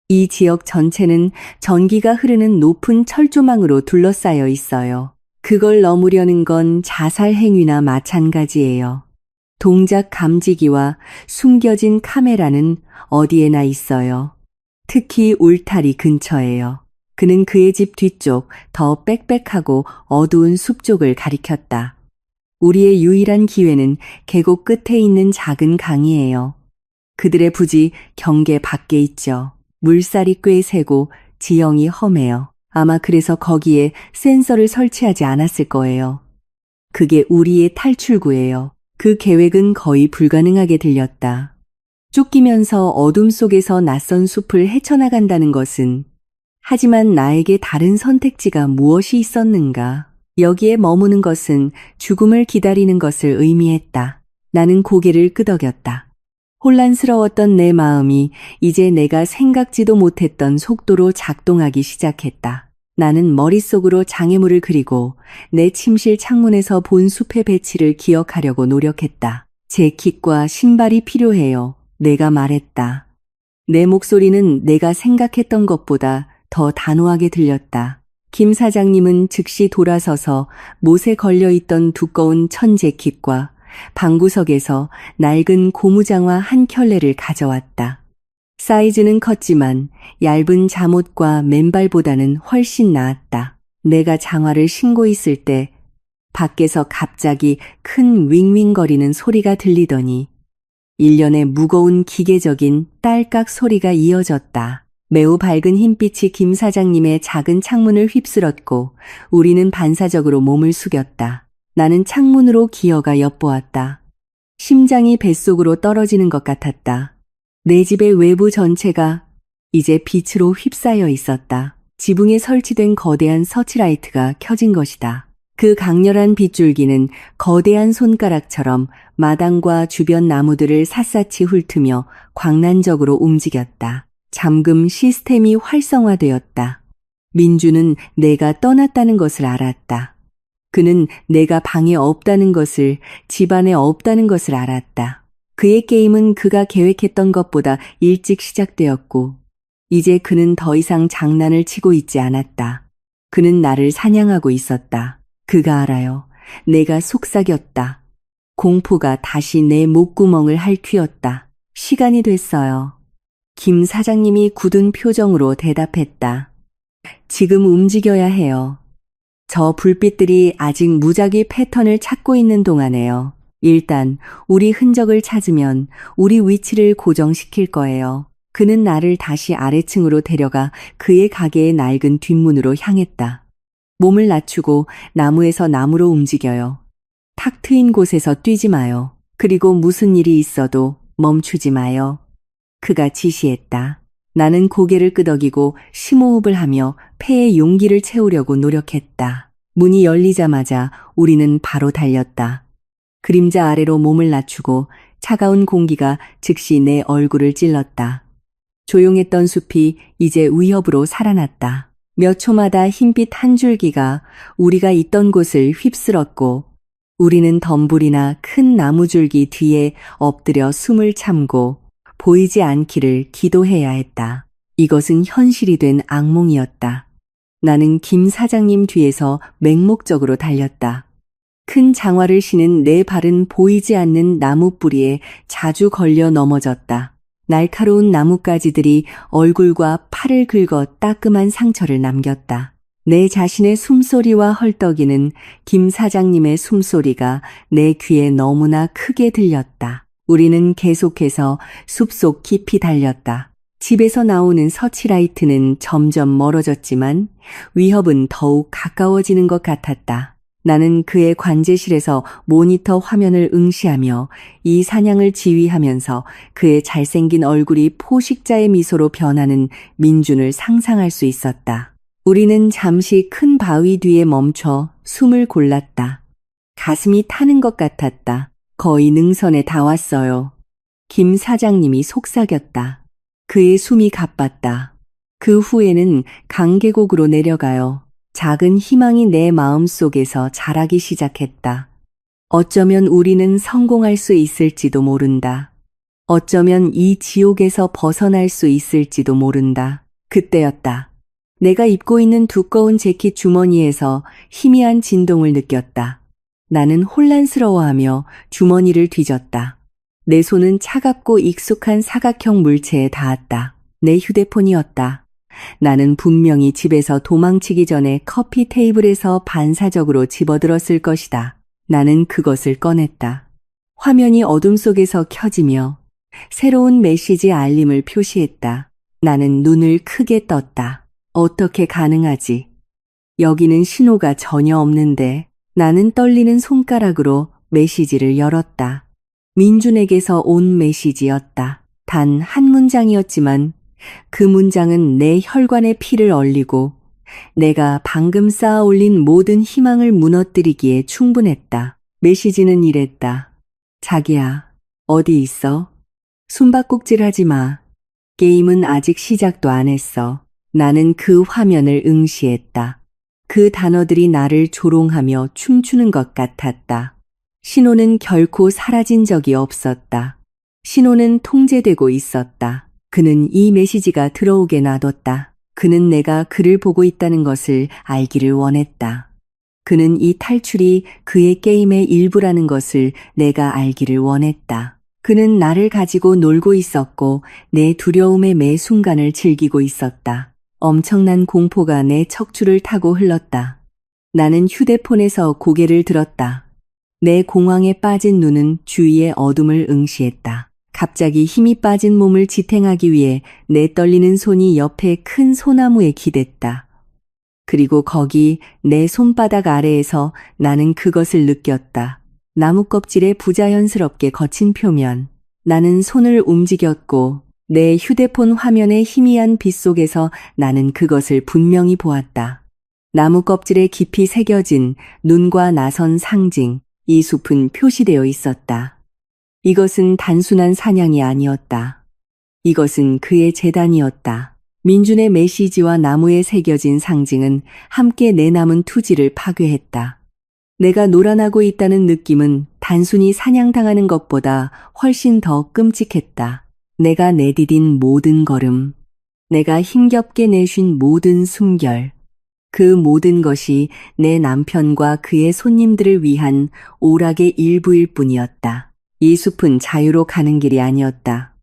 이 지역 전체는 전기가 흐르는 높은 철조망으로 둘러싸여 있어요. 그걸 넘으려는 건 자살 행위나 마찬가지예요. 동작 감지기와 숨겨진 카메라는 어디에나 있어요. 특히 울타리 근처에요. 그는 그의 집 뒤쪽 더 빽빽하고 어두운 숲 쪽을 가리켰다. 우리의 유일한 기회는 계곡 끝에 있는 작은 강이에요. 그들의 부지 경계 밖에 있죠. 물살이 꽤 세고 지형이 험해요. 아마 그래서 거기에 센서를 설치하지 않았을 거예요. 그게 우리의 탈출구예요. 그 계획은 거의 불가능하게 들렸다. 쫓기면서 어둠 속에서 낯선 숲을 헤쳐나간다는 것은 하지만 나에게 다른 선택지가 무엇이 있었는가? 여기에 머무는 것은 죽음을 기다리는 것을 의미했다. 나는 고개를 끄덕였다. 혼란스러웠던 내 마음이 이제 내가 생각지도 못했던 속도로 작동하기 시작했다. 나는 머릿속으로 장애물을 그리고 내 침실 창문에서 본 숲의 배치를 기억하려고 노력했다. 제 킷과 신발이 필요해요. 내가 말했다. 내 목소리는 내가 생각했던 것보다 더 단호하게 들렸다. 김 사장님은 즉시 돌아서서 못에 걸려있던 두꺼운 천재킷과 방구석에서 낡은 고무장화 한 켤레를 가져왔다. 사이즈는 컸지만 얇은 잠옷과 맨발보다는 훨씬 나았다. 내가 장화를 신고 있을 때 밖에서 갑자기 큰 윙윙거리는 소리가 들리더니 일련의 무거운 기계적인 딸깍 소리가 이어졌다. 매우 밝은 흰빛이 김 사장님의 작은 창문을 휩쓸었고 우리는 반사적으로 몸을 숙였다. 나는 창문으로 기어가 엿보았다. 심장이 뱃속으로 떨어지는 것 같았다. 내 집의 외부 전체가 이제 빛으로 휩싸여 있었다. 지붕에 설치된 거대한 서치라이트가 켜진 것이다. 그 강렬한 빗줄기는 거대한 손가락처럼 마당과 주변 나무들을 샅샅이 훑으며 광란적으로 움직였다. 잠금 시스템이 활성화되었다. 민주는 내가 떠났다는 것을 알았다. 그는 내가 방에 없다는 것을, 집안에 없다는 것을 알았다. 그의 게임은 그가 계획했던 것보다 일찍 시작되었고 이제 그는 더 이상 장난을 치고 있지 않았다. 그는 나를 사냥하고 있었다. 그가 알아요. 내가 속삭였다. 공포가 다시 내 목구멍을 핥히었다. 시간이 됐어요. 김 사장님이 굳은 표정으로 대답했다. 지금 움직여야 해요. 저 불빛들이 아직 무작위 패턴을 찾고 있는 동안에요. 일단 우리 흔적을 찾으면 우리 위치를 고정시킬 거예요. 그는 나를 다시 아래층으로 데려가 그의 가게의 낡은 뒷문으로 향했다. 몸을 낮추고 나무에서 나무로 움직여요. 탁 트인 곳에서 뛰지 마요. 그리고 무슨 일이 있어도 멈추지 마요. 그가 지시했다. 나는 고개를 끄덕이고 심호흡을 하며 폐에 용기를 채우려고 노력했다. 문이 열리자마자 우리는 바로 달렸다. 그림자 아래로 몸을 낮추고 차가운 공기가 즉시 내 얼굴을 찔렀다. 조용했던 숲이 이제 위협으로 살아났다. 몇 초마다 흰빛 한 줄기가 우리가 있던 곳을 휩쓸었고 우리는 덤불이나 큰 나무줄기 뒤에 엎드려 숨을 참고 보이지 않기를 기도해야 했다. 이것은 현실이 된 악몽이었다. 나는 김 사장님 뒤에서 맹목적으로 달렸다. 큰 장화를 신은 내 발은 보이지 않는 나무 뿌리에 자주 걸려 넘어졌다. 날카로운 나뭇가지들이 얼굴과 팔을 긁어 따끔한 상처를 남겼다. 내 자신의 숨소리와 헐떡이는 김 사장님의 숨소리가 내 귀에 너무나 크게 들렸다. 우리는 계속해서 숲속 깊이 달렸다. 집에서 나오는 서치라이트는 점점 멀어졌지만 위협은 더욱 가까워지는 것 같았다. 나는 그의 관제실에서 모니터 화면을 응시하며 이 사냥을 지휘하면서 그의 잘생긴 얼굴이 포식자의 미소로 변하는 민준을 상상할 수 있었다. 우리는 잠시 큰 바위 뒤에 멈춰 숨을 골랐다. 가슴이 타는 것 같았다. 거의 능선에 다 왔어요. 김 사장님이 속삭였다. 그의 숨이 가빴다. 그 후에는 강계곡으로 내려가요. 작은 희망이 내 마음속에서 자라기 시작했다. 어쩌면 우리는 성공할 수 있을지도 모른다. 어쩌면 이 지옥에서 벗어날 수 있을지도 모른다. 그때였다. 내가 입고 있는 두꺼운 재킷 주머니에서 희미한 진동을 느꼈다. 나는 혼란스러워하며 주머니를 뒤졌다. 내 손은 차갑고 익숙한 사각형 물체에 닿았다. 내 휴대폰이었다. 나는 분명히 집에서 도망치기 전에 커피 테이블에서 반사적으로 집어들었을 것이다. 나는 그것을 꺼냈다. 화면이 어둠 속에서 켜지며 새로운 메시지 알림을 표시했다. 나는 눈을 크게 떴다. 어떻게 가능하지? 여기는 신호가 전혀 없는데. 나는 떨리는 손가락으로 메시지를 열었다. 민준에게서 온 메시지였다. 단 한 문장이었지만 그 문장은 내 혈관의 피를 얼리고 내가 방금 쌓아 올린 모든 희망을 무너뜨리기에 충분했다. 메시지는 이랬다. 자기야, 어디 있어? 숨바꼭질하지 마. 게임은 아직 시작도 안 했어. 나는 그 화면을 응시했다. 그 단어들이 나를 조롱하며 춤추는 것 같았다. 신호는 결코 사라진 적이 없었다. 신호는 통제되고 있었다. 그는 이 메시지가 들어오게 놔뒀다. 그는 내가 그를 보고 있다는 것을 알기를 원했다. 그는 이 탈출이 그의 게임의 일부라는 것을 내가 알기를 원했다. 그는 나를 가지고 놀고 있었고 내 두려움의 매 순간을 즐기고 있었다. 엄청난 공포가 내 척추를 타고 흘렀다. 나는 휴대폰에서 고개를 들었다. 내 공황에 빠진 눈은 주위의 어둠을 응시했다. 갑자기 힘이 빠진 몸을 지탱하기 위해 내 떨리는 손이 옆에 큰 소나무에 기댔다. 그리고 거기 내 손바닥 아래에서 나는 그것을 느꼈다. 나무 껍질의 부자연스럽게 거친 표면. 나는 손을 움직였고 내 휴대폰 화면의 희미한 빛 속에서 나는 그것을 분명히 보았다. 나무 껍질에 깊이 새겨진 눈과 나선 상징, 이 숲은 표시되어 있었다. 이것은 단순한 사냥이 아니었다. 이것은 그의 재단이었다. 민준의 메시지와 나무에 새겨진 상징은 함께 내 남은 투지를 파괴했다. 내가 놀아나고 있다는 느낌은 단순히 사냥당하는 것보다 훨씬 더 끔찍했다. 내가 내디딘 모든 걸음, 내가 힘겹게 내쉰 모든 숨결, 그 모든 것이 내 남편과 그의 손님들을 위한 오락의 일부일 뿐이었다. 이 숲은 자유로 가는 길이 아니었다.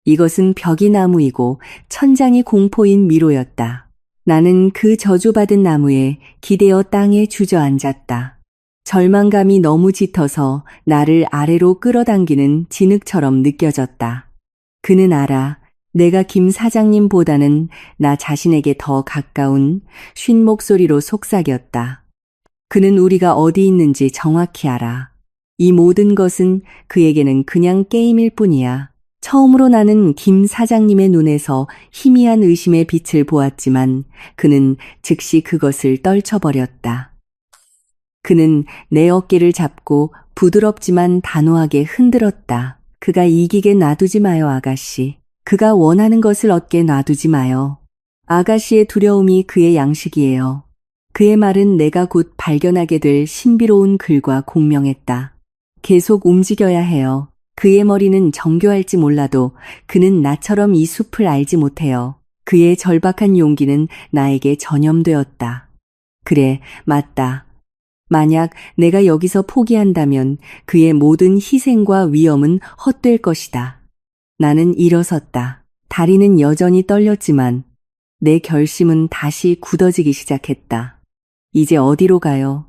이것은 벽이 나무이고 천장이 공포인 미로였다. 나는 그 저주받은 나무에 기대어 땅에 주저앉았다. 절망감이 너무 짙어서 나를 아래로 끌어당기는 진흙처럼 느껴졌다. 그는 알아. 내가 김 사장님보다는 나 자신에게 더 가까운 쉰 목소리로 속삭였다. 그는 우리가 어디 있는지 정확히 알아. 이 모든 것은 그에게는 그냥 게임일 뿐이야. 처음으로 나는 김 사장님의 눈에서 희미한 의심의 빛을 보았지만 그는 즉시 그것을 떨쳐버렸다. 그는 내 어깨를 잡고 부드럽지만 단호하게 흔들었다. 그가 이기게 놔두지 마요, 아가씨. 그가 원하는 것을 얻게 놔두지 마요. 아가씨의 두려움이 그의 양식이에요. 그의 말은 내가 곧 발견하게 될 신비로운 글과 공명했다. 계속 움직여야 해요. 그의 머리는 정교할지 몰라도 그는 나처럼 이 숲을 알지 못해요. 그의 절박한 용기는 나에게 전염되었다. 그래, 맞다. 만약 내가 여기서 포기한다면 그의 모든 희생과 위험은 헛될 것이다. 나는 일어섰다. 다리는 여전히 떨렸지만 내 결심은 다시 굳어지기 시작했다. 이제 어디로 가요?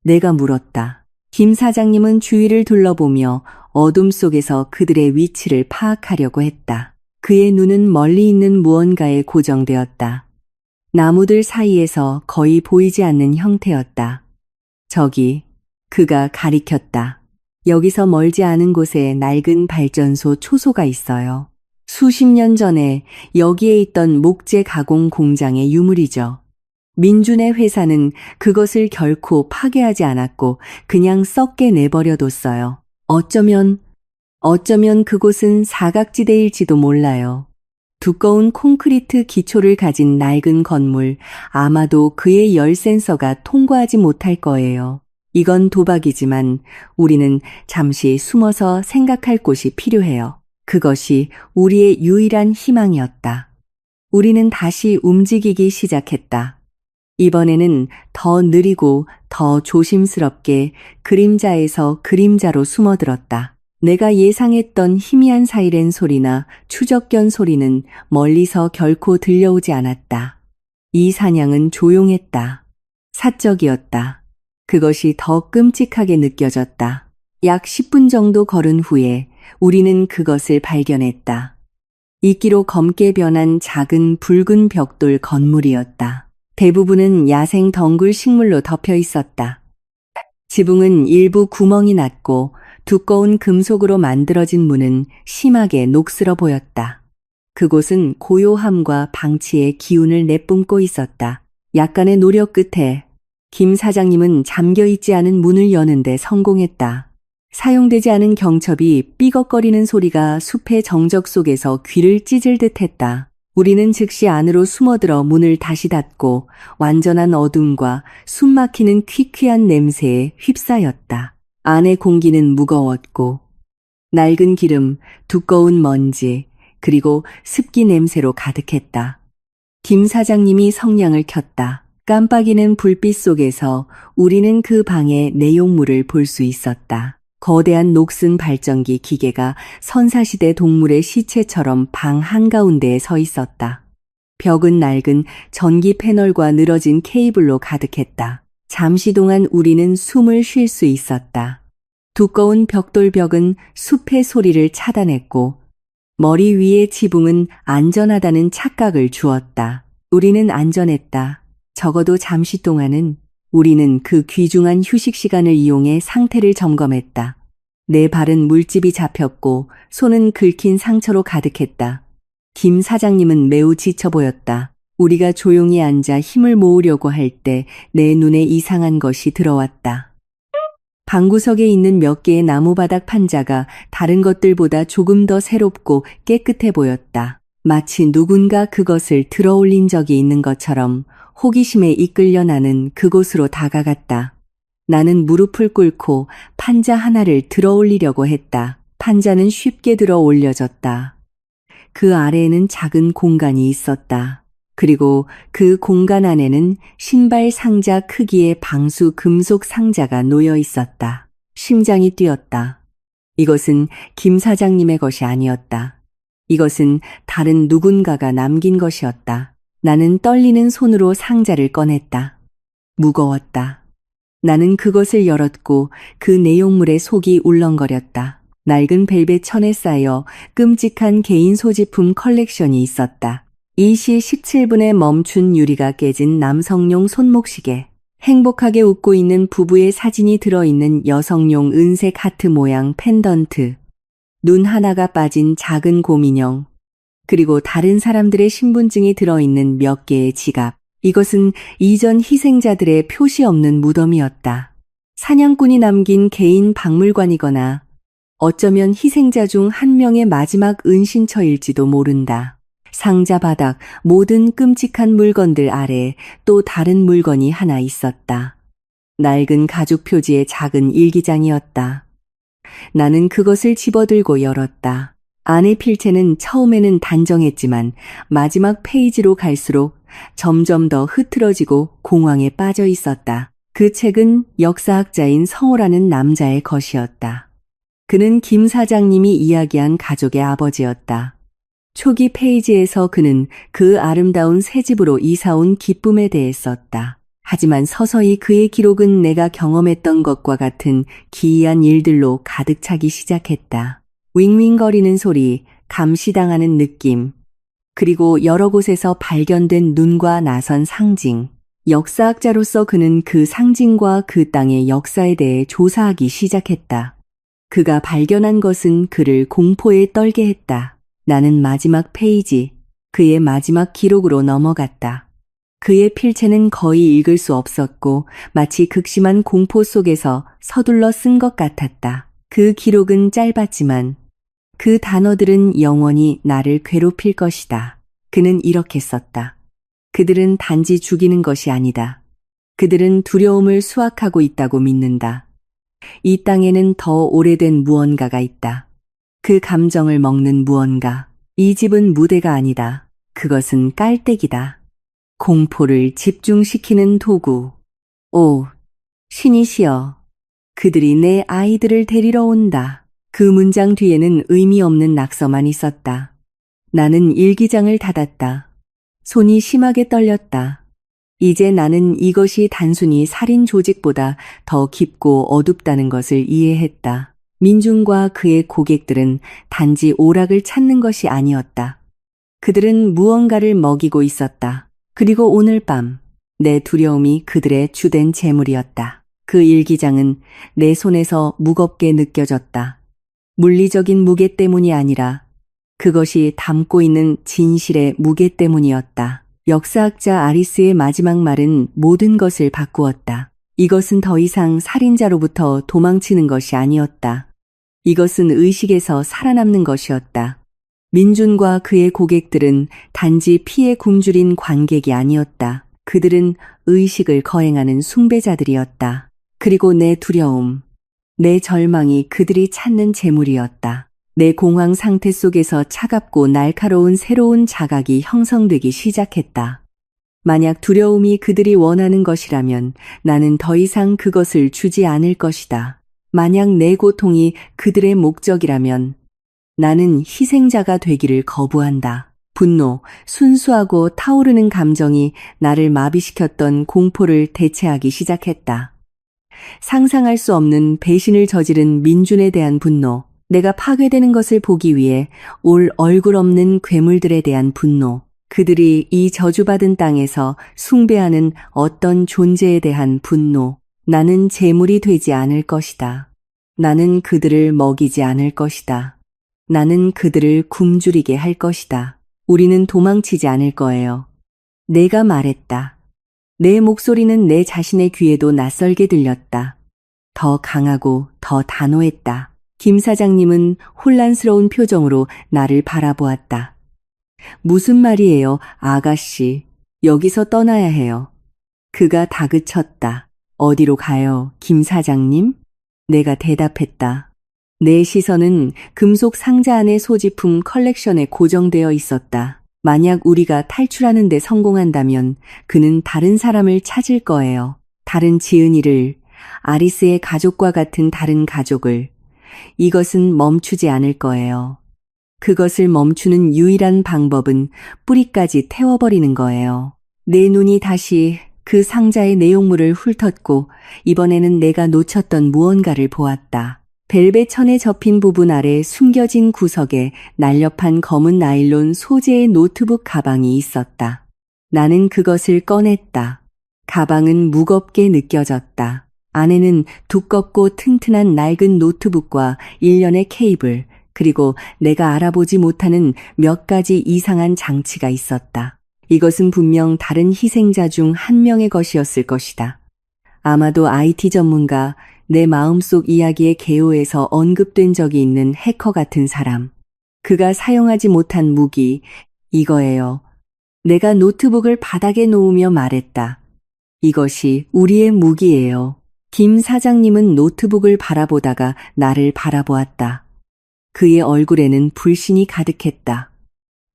내가 물었다. 김 사장님은 주위를 둘러보며 어둠 속에서 그들의 위치를 파악하려고 했다. 그의 눈은 멀리 있는 무언가에 고정되었다. 나무들 사이에서 거의 보이지 않는 형태였다. 저기, 그가 가리켰다. 여기서 멀지 않은 곳에 낡은 발전소 초소가 있어요. 수십 년 전에 여기에 있던 목재 가공 공장의 유물이죠. 민준의 회사는 그것을 결코 파괴하지 않았고 그냥 썩게 내버려뒀어요. 어쩌면 그곳은 사각지대일지도 몰라요. 두꺼운 콘크리트 기초를 가진 낡은 건물, 아마도 그의 열 센서가 통과하지 못할 거예요. 이건 도박이지만 우리는 잠시 숨어서 생각할 곳이 필요해요. 그것이 우리의 유일한 희망이었다. 우리는 다시 움직이기 시작했다. 이번에는 더 느리고 더 조심스럽게 그림자에서 그림자로 숨어들었다. 내가 예상했던 희미한 사이렌 소리나 추적견 소리는 멀리서 결코 들려오지 않았다. 이 사냥은 조용했다. 사적이었다. 그것이 더 끔찍하게 느껴졌다. 약 10분 정도 걸은 후에 우리는 그것을 발견했다. 이끼로 검게 변한 작은 붉은 벽돌 건물이었다. 대부분은 야생 덩굴 식물로 덮여 있었다. 지붕은 일부 구멍이 났고 두꺼운 금속으로 만들어진 문은 심하게 녹슬어 보였다. 그곳은 고요함과 방치의 기운을 내뿜고 있었다. 약간의 노력 끝에 김 사장님은 잠겨있지 않은 문을 여는데 성공했다. 사용되지 않은 경첩이 삐걱거리는 소리가 숲의 정적 속에서 귀를 찢을 듯 했다. 우리는 즉시 안으로 숨어들어 문을 다시 닫고 완전한 어둠과 숨막히는 퀴퀴한 냄새에 휩싸였다. 안의 공기는 무거웠고 낡은 기름, 두꺼운 먼지, 그리고 습기 냄새로 가득했다. 김 사장님이 성냥을 켰다. 깜빡이는 불빛 속에서 우리는 그 방의 내용물을 볼 수 있었다. 거대한 녹슨 발전기 기계가 선사시대 동물의 시체처럼 방 한가운데에 서 있었다. 벽은 낡은 전기 패널과 늘어진 케이블로 가득했다. 잠시 동안 우리는 숨을 쉴 수 있었다. 두꺼운 벽돌벽은 숲의 소리를 차단했고 머리 위의 지붕은 안전하다는 착각을 주었다. 우리는 안전했다. 적어도 잠시 동안은 우리는 그 귀중한 휴식 시간을 이용해 상태를 점검했다. 내 발은 물집이 잡혔고 손은 긁힌 상처로 가득했다. 김 사장님은 매우 지쳐 보였다. 우리가 조용히 앉아 힘을 모으려고 할 때 내 눈에 이상한 것이 들어왔다. 방구석에 있는 몇 개의 나무바닥 판자가 다른 것들보다 조금 더 새롭고 깨끗해 보였다. 마치 누군가 그것을 들어올린 적이 있는 것처럼 호기심에 이끌려 나는 그곳으로 다가갔다. 나는 무릎을 꿇고 판자 하나를 들어올리려고 했다. 판자는 쉽게 들어 올려졌다. 그 아래에는 작은 공간이 있었다. 그리고 그 공간 안에는 신발 상자 크기의 방수 금속 상자가 놓여 있었다. 심장이 뛰었다. 이것은 김 사장님의 것이 아니었다. 이것은 다른 누군가가 남긴 것이었다. 나는 떨리는 손으로 상자를 꺼냈다. 무거웠다. 나는 그것을 열었고 그 내용물의 속이 울렁거렸다. 낡은 벨벳 천에 쌓여 끔찍한 개인 소지품 컬렉션이 있었다. 2시 17분에 멈춘 유리가 깨진 남성용 손목시계, 행복하게 웃고 있는 부부의 사진이 들어있는 여성용 은색 하트 모양 펜던트, 눈 하나가 빠진 작은 곰인형, 그리고 다른 사람들의 신분증이 들어있는 몇 개의 지갑. 이것은 이전 희생자들의 표시 없는 무덤이었다. 사냥꾼이 남긴 개인 박물관이거나 어쩌면 희생자 중 한 명의 마지막 은신처일지도 모른다. 상자 바닥 모든 끔찍한 물건들 아래 또 다른 물건이 하나 있었다. 낡은 가죽 표지의 작은 일기장이었다. 나는 그것을 집어들고 열었다. 안의 필체는 처음에는 단정했지만 마지막 페이지로 갈수록 점점 더 흐트러지고 공황에 빠져 있었다. 그 책은 역사학자인 성호라는 남자의 것이었다. 그는 김 사장님이 이야기한 가족의 아버지였다. 초기 페이지에서 그는 그 아름다운 새 집으로 이사온 기쁨에 대해 썼다. 하지만 서서히 그의 기록은 내가 경험했던 것과 같은 기이한 일들로 가득 차기 시작했다. 윙윙거리는 소리, 감시당하는 느낌, 그리고 여러 곳에서 발견된 눈과 나선 상징. 역사학자로서 그는 그 상징과 그 땅의 역사에 대해 조사하기 시작했다. 그가 발견한 것은 그를 공포에 떨게 했다. 나는 마지막 페이지, 그의 마지막 기록으로 넘어갔다. 그의 필체는 거의 읽을 수 없었고 마치 극심한 공포 속에서 서둘러 쓴 것 같았다. 그 기록은 짧았지만 그 단어들은 영원히 나를 괴롭힐 것이다. 그는 이렇게 썼다. 그들은 단지 죽이는 것이 아니다. 그들은 두려움을 수확하고 있다고 믿는다. 이 땅에는 더 오래된 무언가가 있다. 그 감정을 먹는 무언가. 이 집은 무대가 아니다. 그것은 깔때기다. 공포를 집중시키는 도구. 오, 신이시여. 그들이 내 아이들을 데리러 온다. 그 문장 뒤에는 의미 없는 낙서만 있었다. 나는 일기장을 닫았다. 손이 심하게 떨렸다. 이제 나는 이것이 단순히 살인 조직보다 더 깊고 어둡다는 것을 이해했다. 민중과 그의 고객들은 단지 오락을 찾는 것이 아니었다. 그들은 무언가를 먹이고 있었다. 그리고 오늘 밤 내 두려움이 그들의 주된 재물이었다. 그 일기장은 내 손에서 무겁게 느껴졌다. 물리적인 무게 때문이 아니라 그것이 담고 있는 진실의 무게 때문이었다. 역사학자 아리스의 마지막 말은 모든 것을 바꾸었다. 이것은 더 이상 살인자로부터 도망치는 것이 아니었다. 이것은 의식에서 살아남는 것이었다. 민준과 그의 고객들은 단지 피에 굶주린 관객이 아니었다. 그들은 의식을 거행하는 숭배자들이었다. 그리고 내 두려움, 내 절망이 그들이 찾는 재물이었다. 내 공황 상태 속에서 차갑고 날카로운 새로운 자각이 형성되기 시작했다. 만약 두려움이 그들이 원하는 것이라면 나는 더 이상 그것을 주지 않을 것이다. 만약 내 고통이 그들의 목적이라면 나는 희생자가 되기를 거부한다. 분노, 순수하고 타오르는 감정이 나를 마비시켰던 공포를 대체하기 시작했다. 상상할 수 없는 배신을 저지른 민준에 대한 분노, 내가 파괴되는 것을 보기 위해 올 얼굴 없는 괴물들에 대한 분노, 그들이 이 저주받은 땅에서 숭배하는 어떤 존재에 대한 분노. 나는 재물이 되지 않을 것이다. 나는 그들을 먹이지 않을 것이다. 나는 그들을 굶주리게 할 것이다. 우리는 도망치지 않을 거예요. 내가 말했다. 내 목소리는 내 자신의 귀에도 낯설게 들렸다. 더 강하고 더 단호했다. 김 사장님은 혼란스러운 표정으로 나를 바라보았다. 무슨 말이에요, 아가씨. 여기서 떠나야 해요. 그가 다그쳤다. 어디로 가요, 김 사장님? 내가 대답했다. 내 시선은 금속 상자 안의 소지품 컬렉션에 고정되어 있었다. 만약 우리가 탈출하는 데 성공한다면 그는 다른 사람을 찾을 거예요. 다른 지은이를, 아리스의 가족과 같은 다른 가족을. 이것은 멈추지 않을 거예요. 그것을 멈추는 유일한 방법은 뿌리까지 태워버리는 거예요. 내 눈이 다시 그 상자의 내용물을 훑었고 이번에는 내가 놓쳤던 무언가를 보았다. 벨벳 천에 접힌 부분 아래 숨겨진 구석에 날렵한 검은 나일론 소재의 노트북 가방이 있었다. 나는 그것을 꺼냈다. 가방은 무겁게 느껴졌다. 안에는 두껍고 튼튼한 낡은 노트북과 일련의 케이블, 그리고 내가 알아보지 못하는 몇 가지 이상한 장치가 있었다. 이것은 분명 다른 희생자 중 한 명의 것이었을 것이다. 아마도 IT 전문가, 내 마음속 이야기의 개요에서 언급된 적이 있는 해커 같은 사람. 그가 사용하지 못한 무기, 이거예요. 내가 노트북을 바닥에 놓으며 말했다. 이것이 우리의 무기예요. 김 사장님은 노트북을 바라보다가 나를 바라보았다. 그의 얼굴에는 불신이 가득했다.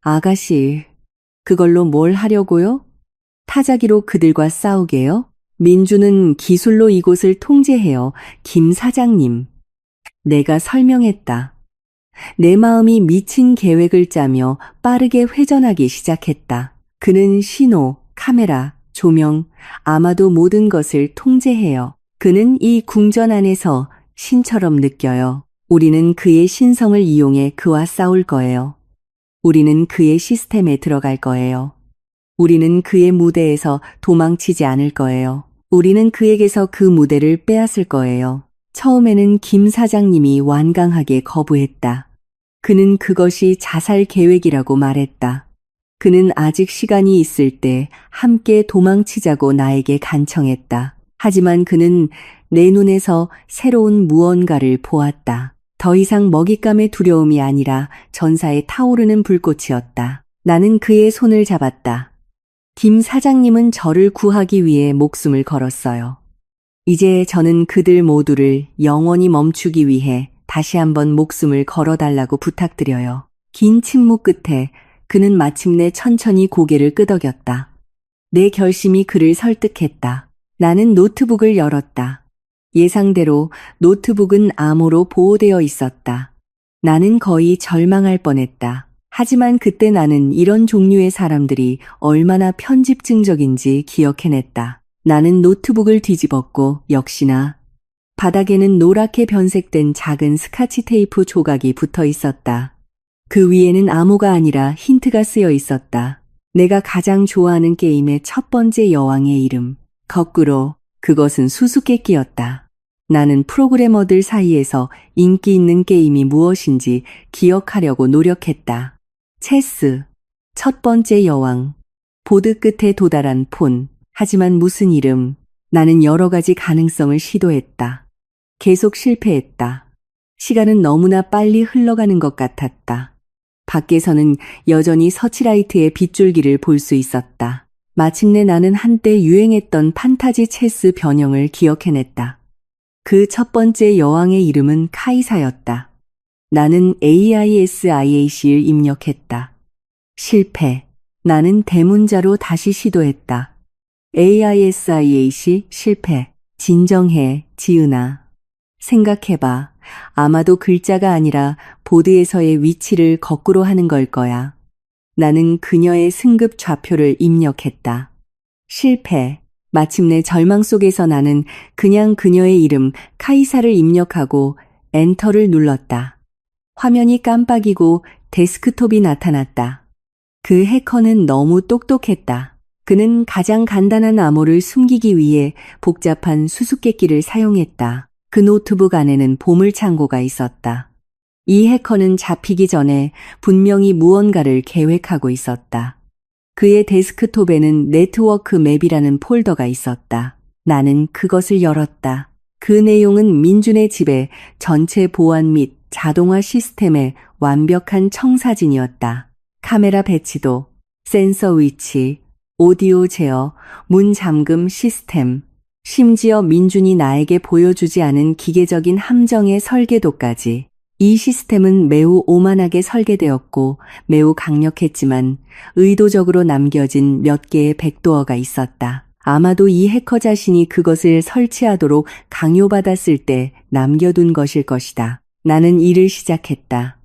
아가씨, 그걸로 뭘 하려고요? 타자기로 그들과 싸우게요? 민주는 기술로 이곳을 통제해요. 김 사장님. 내가 설명했다. 내 마음이 미친 계획을 짜며 빠르게 회전하기 시작했다. 그는 신호, 카메라, 조명, 아마도 모든 것을 통제해요. 그는 이 궁전 안에서 신처럼 느껴요. 우리는 그의 신성을 이용해 그와 싸울 거예요. 우리는 그의 시스템에 들어갈 거예요. 우리는 그의 무대에서 도망치지 않을 거예요. 우리는 그에게서 그 무대를 빼앗을 거예요. 처음에는 김 사장님이 완강하게 거부했다. 그는 그것이 자살 계획이라고 말했다. 그는 아직 시간이 있을 때 함께 도망치자고 나에게 간청했다. 하지만 그는 내 눈에서 새로운 무언가를 보았다. 더 이상 먹잇감의 두려움이 아니라 전사의 타오르는 불꽃이었다. 나는 그의 손을 잡았다. 김 사장님은 저를 구하기 위해 목숨을 걸었어요. 이제 저는 그들 모두를 영원히 멈추기 위해 다시 한번 목숨을 걸어달라고 부탁드려요. 긴 침묵 끝에 그는 마침내 천천히 고개를 끄덕였다. 내 결심이 그를 설득했다. 나는 노트북을 열었다. 예상대로 노트북은 암호로 보호되어 있었다. 나는 거의 절망할 뻔했다. 하지만 그때 나는 이런 종류의 사람들이 얼마나 편집증적인지 기억해냈다. 나는 노트북을 뒤집었고 역시나 바닥에는 노랗게 변색된 작은 스카치 테이프 조각이 붙어 있었다. 그 위에는 암호가 아니라 힌트가 쓰여 있었다. 내가 가장 좋아하는 게임의 첫 번째 여왕의 이름. 거꾸로 그것은 수수께끼였다. 나는 프로그래머들 사이에서 인기 있는 게임이 무엇인지 기억하려고 노력했다. 체스, 첫 번째 여왕, 보드 끝에 도달한 폰. 하지만 무슨 이름? 나는 여러 가지 가능성을 시도했다. 계속 실패했다. 시간은 너무나 빨리 흘러가는 것 같았다. 밖에서는 여전히 서치라이트의 빗줄기를 볼 수 있었다. 마침내 나는 한때 유행했던 판타지 체스 변형을 기억해냈다. 그 첫 번째 여왕의 이름은 카이사였다. 나는 AISIAC를 입력했다. 실패. 나는 대문자로 다시 시도했다. AISIAC 실패. 진정해, 지은아. 생각해봐. 아마도 글자가 아니라 보드에서의 위치를 거꾸로 하는 걸 거야. 나는 그녀의 승급 좌표를 입력했다. 실패. 마침내 절망 속에서 나는 그냥 그녀의 이름 카이사를 입력하고 엔터를 눌렀다. 화면이 깜빡이고 데스크톱이 나타났다. 그 해커는 너무 똑똑했다. 그는 가장 간단한 암호를 숨기기 위해 복잡한 수수께끼를 사용했다. 그 노트북 안에는 보물창고가 있었다. 이 해커는 잡히기 전에 분명히 무언가를 계획하고 있었다. 그의 데스크톱에는 네트워크 맵이라는 폴더가 있었다. 나는 그것을 열었다. 그 내용은 민준의 집의 전체 보안 및 자동화 시스템의 완벽한 청사진이었다. 카메라 배치도, 센서 위치, 오디오 제어, 문 잠금 시스템, 심지어 민준이 나에게 보여주지 않은 기계적인 함정의 설계도까지. 이 시스템은 매우 오만하게 설계되었고 매우 강력했지만 의도적으로 남겨진 몇 개의 백도어가 있었다. 아마도 이 해커 자신이 그것을 설치하도록 강요받았을 때 남겨둔 것일 것이다. 나는 일을 시작했다.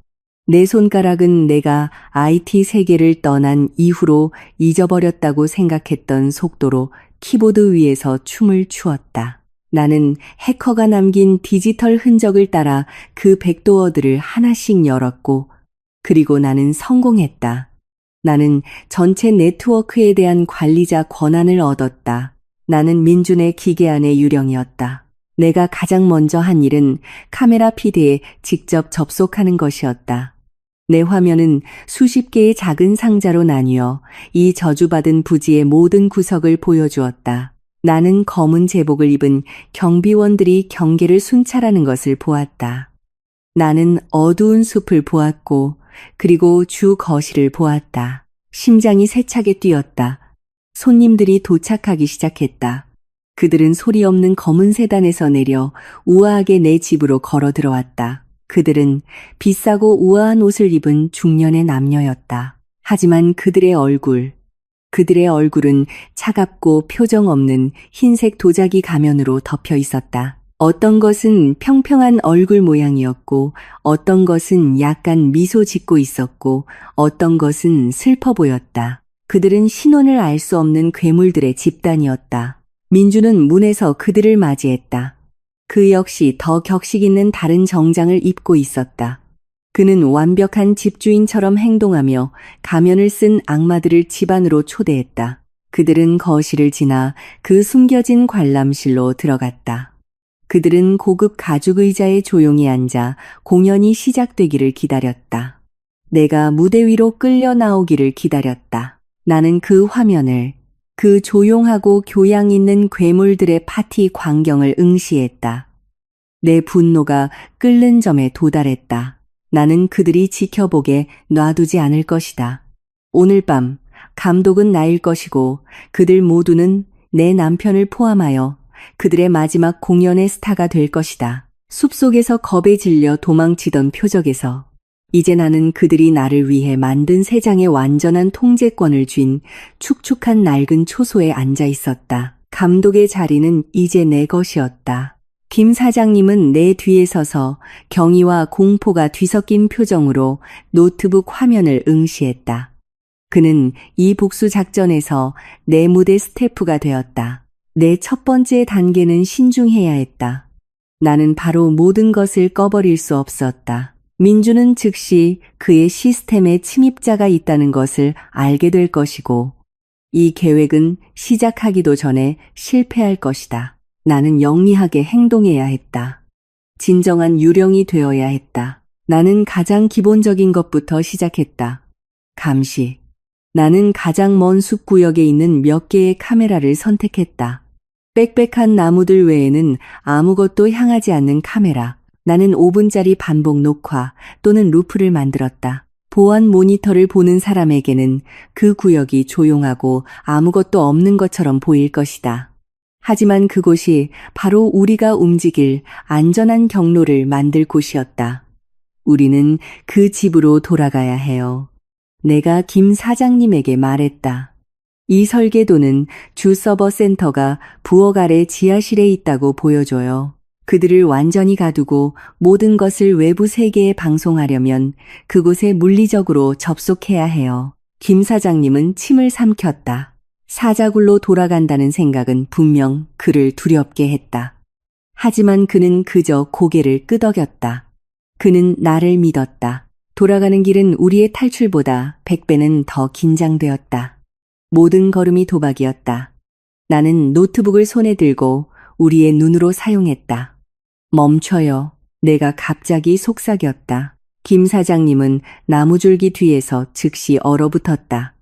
내 손가락은 내가 IT 세계를 떠난 이후로 잊어버렸다고 생각했던 속도로 키보드 위에서 춤을 추었다. 나는 해커가 남긴 디지털 흔적을 따라 그 백도어들을 하나씩 열었고, 그리고 나는 성공했다. 나는 전체 네트워크에 대한 관리자 권한을 얻었다. 나는 민준의 기계 안의 유령이었다. 내가 가장 먼저 한 일은 카메라 피드에 직접 접속하는 것이었다. 내 화면은 수십 개의 작은 상자로 나뉘어 이 저주받은 부지의 모든 구석을 보여주었다. 나는 검은 제복을 입은 경비원들이 경계를 순찰하는 것을 보았다. 나는 어두운 숲을 보았고 그리고 주 거실을 보았다. 심장이 세차게 뛰었다. 손님들이 도착하기 시작했다. 그들은 소리 없는 검은 세단에서 내려 우아하게 내 집으로 걸어 들어왔다. 그들은 비싸고 우아한 옷을 입은 중년의 남녀였다. 하지만 그들의 얼굴은 차갑고 표정 없는 흰색 도자기 가면으로 덮여 있었다. 어떤 것은 평평한 얼굴 모양이었고, 어떤 것은 약간 미소 짓고 있었고, 어떤 것은 슬퍼 보였다. 그들은 신원을 알 수 없는 괴물들의 집단이었다. 민주는 문에서 그들을 맞이했다. 그 역시 더 격식 있는 다른 정장을 입고 있었다. 그는 완벽한 집주인처럼 행동하며 가면을 쓴 악마들을 집 안으로 초대했다. 그들은 거실을 지나 그 숨겨진 관람실로 들어갔다. 그들은 고급 가죽 의자에 조용히 앉아 공연이 시작되기를 기다렸다. 내가 무대 위로 끌려 나오기를 기다렸다. 나는 그 화면을, 그 조용하고 교양 있는 괴물들의 파티 광경을 응시했다. 내 분노가 끓는 점에 도달했다. 나는 그들이 지켜보게 놔두지 않을 것이다. 오늘 밤 감독은 나일 것이고 그들 모두는 내 남편을 포함하여 그들의 마지막 공연의 스타가 될 것이다. 숲속에서 겁에 질려 도망치던 표적에서 이제 나는 그들이 나를 위해 만든 세 장의 완전한 통제권을 쥔 축축한 낡은 초소에 앉아 있었다. 감독의 자리는 이제 내 것이었다. 김 사장님은 내 뒤에 서서 경의와 공포가 뒤섞인 표정으로 노트북 화면을 응시했다. 그는 이 복수 작전에서 내 무대 스태프가 되었다. 내 첫 번째 단계는 신중해야 했다. 나는 바로 모든 것을 꺼버릴 수 없었다. 민주는 즉시 그의 시스템에 침입자가 있다는 것을 알게 될 것이고 이 계획은 시작하기도 전에 실패할 것이다. 나는 영리하게 행동해야 했다. 진정한 유령이 되어야 했다. 나는 가장 기본적인 것부터 시작했다. 감시. 나는 가장 먼 숲 구역에 있는 몇 개의 카메라를 선택했다. 빽빽한 나무들 외에는 아무것도 향하지 않는 카메라. 나는 5분짜리 반복 녹화 또는 루프를 만들었다. 보안 모니터를 보는 사람에게는 그 구역이 조용하고 아무것도 없는 것처럼 보일 것이다. 하지만 그곳이 바로 우리가 움직일 안전한 경로를 만들 곳이었다. 우리는 그 집으로 돌아가야 해요. 내가 김 사장님에게 말했다. 이 설계도는 주 서버 센터가 부엌 아래 지하실에 있다고 보여줘요. 그들을 완전히 가두고 모든 것을 외부 세계에 방송하려면 그곳에 물리적으로 접속해야 해요. 김 사장님은 침을 삼켰다. 사자굴로 돌아간다는 생각은 분명 그를 두렵게 했다. 하지만 그는 그저 고개를 끄덕였다. 그는 나를 믿었다. 돌아가는 길은 우리의 탈출보다 100배는 더 긴장되었다. 모든 걸음이 도박이었다. 나는 노트북을 손에 들고 우리의 눈으로 사용했다. 멈춰요. 내가 갑자기 속삭였다. 김 사장님은 나무줄기 뒤에서 즉시 얼어붙었다.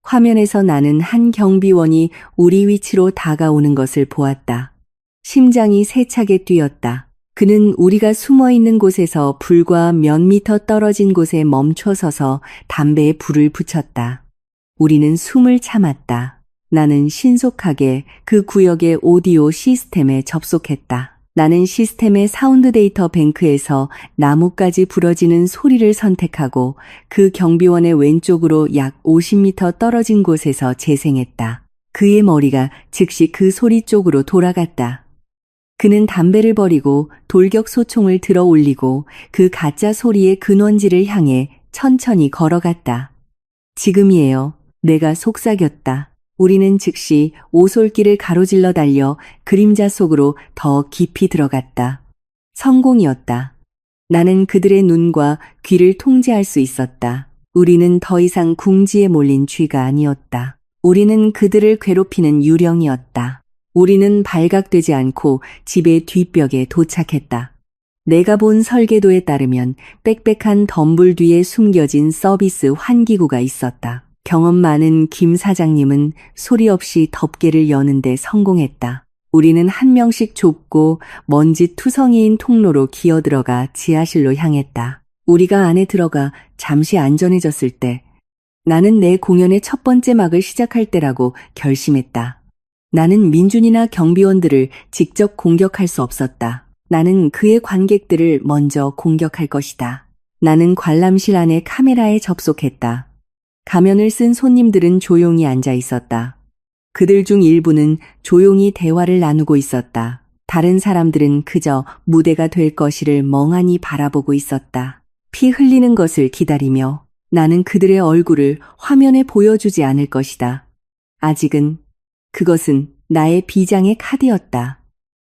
화면에서 나는 한 경비원이 우리 위치로 다가오는 것을 보았다. 심장이 세차게 뛰었다. 그는 우리가 숨어 있는 곳에서 불과 몇 미터 떨어진 곳에 멈춰 서서 담배에 불을 붙였다. 우리는 숨을 참았다. 나는 신속하게 그 구역의 오디오 시스템에 접속했다. 나는 시스템의 사운드 데이터 뱅크에서 나무까지 부러지는 소리를 선택하고 그 경비원의 왼쪽으로 약 50m 떨어진 곳에서 재생했다. 그의 머리가 즉시 그 소리 쪽으로 돌아갔다. 그는 담배를 버리고 돌격 소총을 들어 올리고 그 가짜 소리의 근원지를 향해 천천히 걸어갔다. 지금이에요. 내가 속삭였다. 우리는 즉시 오솔길을 가로질러 달려 그림자 속으로 더 깊이 들어갔다. 성공이었다. 나는 그들의 눈과 귀를 통제할 수 있었다. 우리는 더 이상 궁지에 몰린 쥐가 아니었다. 우리는 그들을 괴롭히는 유령이었다. 우리는 발각되지 않고 집의 뒷벽에 도착했다. 내가 본 설계도에 따르면 빽빽한 덤불 뒤에 숨겨진 서비스 환기구가 있었다. 경험 많은 김 사장님은 소리 없이 덮개를 여는 데 성공했다. 우리는 한 명씩 좁고 먼지 투성이인 통로로 기어들어가 지하실로 향했다. 우리가 안에 들어가 잠시 안전해졌을 때 나는 내 공연의 첫 번째 막을 시작할 때라고 결심했다. 나는 민준이나 경비원들을 직접 공격할 수 없었다. 나는 그의 관객들을 먼저 공격할 것이다. 나는 관람실 안에 카메라에 접속했다. 가면을 쓴 손님들은 조용히 앉아 있었다. 그들 중 일부는 조용히 대화를 나누고 있었다. 다른 사람들은 그저 무대가 될 것이를 멍하니 바라보고 있었다. 피 흘리는 것을 기다리며 나는 그들의 얼굴을 화면에 보여주지 않을 것이다. 아직은 그것은 나의 비장의 카드였다.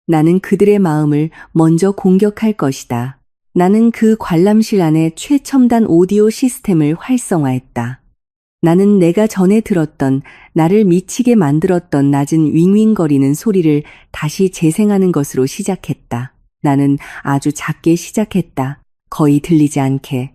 나는 그들의 마음을 먼저 공격할 것이다. 나는 그 관람실 안에 최첨단 오디오 시스템을 활성화했다. 나는 내가 전에 들었던 나를 미치게 만들었던 낮은 윙윙거리는 소리를 다시 재생하는 것으로 시작했다. 나는 아주 작게 시작했다. 거의 들리지 않게.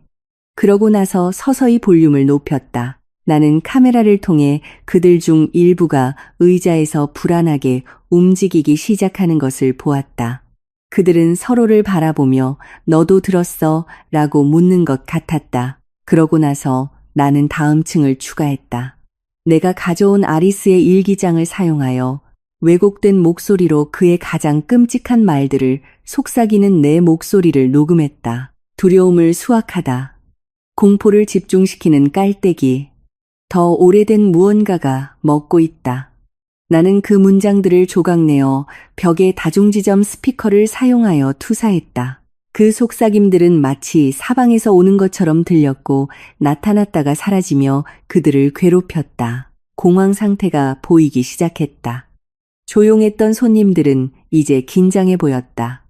그러고 나서 서서히 볼륨을 높였다. 나는 카메라를 통해 그들 중 일부가 의자에서 불안하게 움직이기 시작하는 것을 보았다. 그들은 서로를 바라보며 너도 들었어? 라고 묻는 것 같았다. 그러고 나서 나는 다음 층을 추가했다. 내가 가져온 아리스의 일기장을 사용하여 왜곡된 목소리로 그의 가장 끔찍한 말들을 속삭이는 내 목소리를 녹음했다. 두려움을 수확하다. 공포를 집중시키는 깔때기. 더 오래된 무언가가 먹고 있다. 나는 그 문장들을 조각내어 벽에 다중지점 스피커를 사용하여 투사했다. 그 속삭임들은 마치 사방에서 오는 것처럼 들렸고 나타났다가 사라지며 그들을 괴롭혔다. 공황 상태가 보이기 시작했다. 조용했던 손님들은 이제 긴장해 보였다.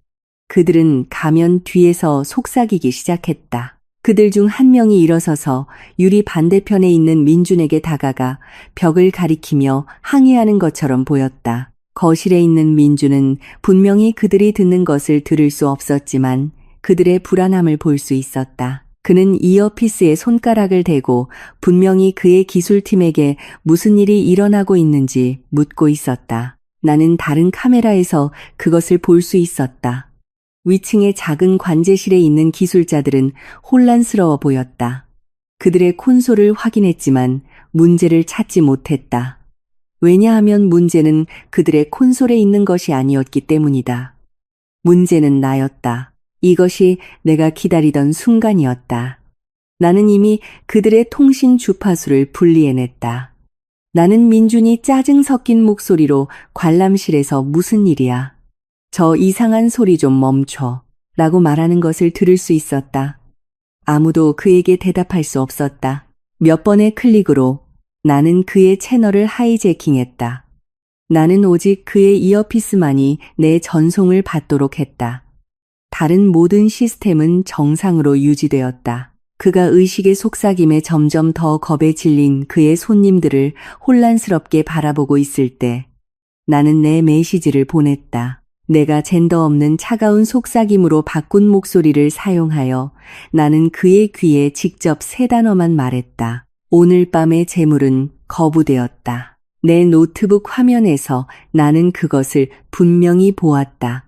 그들은 가면 뒤에서 속삭이기 시작했다. 그들 중 한 명이 일어서서 유리 반대편에 있는 민준에게 다가가 벽을 가리키며 항의하는 것처럼 보였다. 거실에 있는 민준은 분명히 그들이 듣는 것을 들을 수 없었지만 그들의 불안함을 볼 수 있었다. 그는 이어피스에 손가락을 대고 분명히 그의 기술팀에게 무슨 일이 일어나고 있는지 묻고 있었다. 나는 다른 카메라에서 그것을 볼 수 있었다. 위층의 작은 관제실에 있는 기술자들은 혼란스러워 보였다. 그들의 콘솔을 확인했지만 문제를 찾지 못했다. 왜냐하면 문제는 그들의 콘솔에 있는 것이 아니었기 때문이다. 문제는 나였다. 이것이 내가 기다리던 순간이었다. 나는 이미 그들의 통신 주파수를 분리해냈다. 나는 민준이 짜증 섞인 목소리로 관람실에서 무슨 일이야? 저 이상한 소리 좀 멈춰 라고 말하는 것을 들을 수 있었다. 아무도 그에게 대답할 수 없었다. 몇 번의 클릭으로 나는 그의 채널을 하이제킹했다. 나는 오직 그의 이어피스만이 내 전송을 받도록 했다. 다른 모든 시스템은 정상으로 유지되었다. 그가 의식의 속삭임에 점점 더 겁에 질린 그의 손님들을 혼란스럽게 바라보고 있을 때 나는 내 메시지를 보냈다. 내가 젠더 없는 차가운 속삭임으로 바꾼 목소리를 사용하여 나는 그의 귀에 직접 세 단어만 말했다. 오늘 밤의 재물은 거부되었다. 내 노트북 화면에서 나는 그것을 분명히 보았다.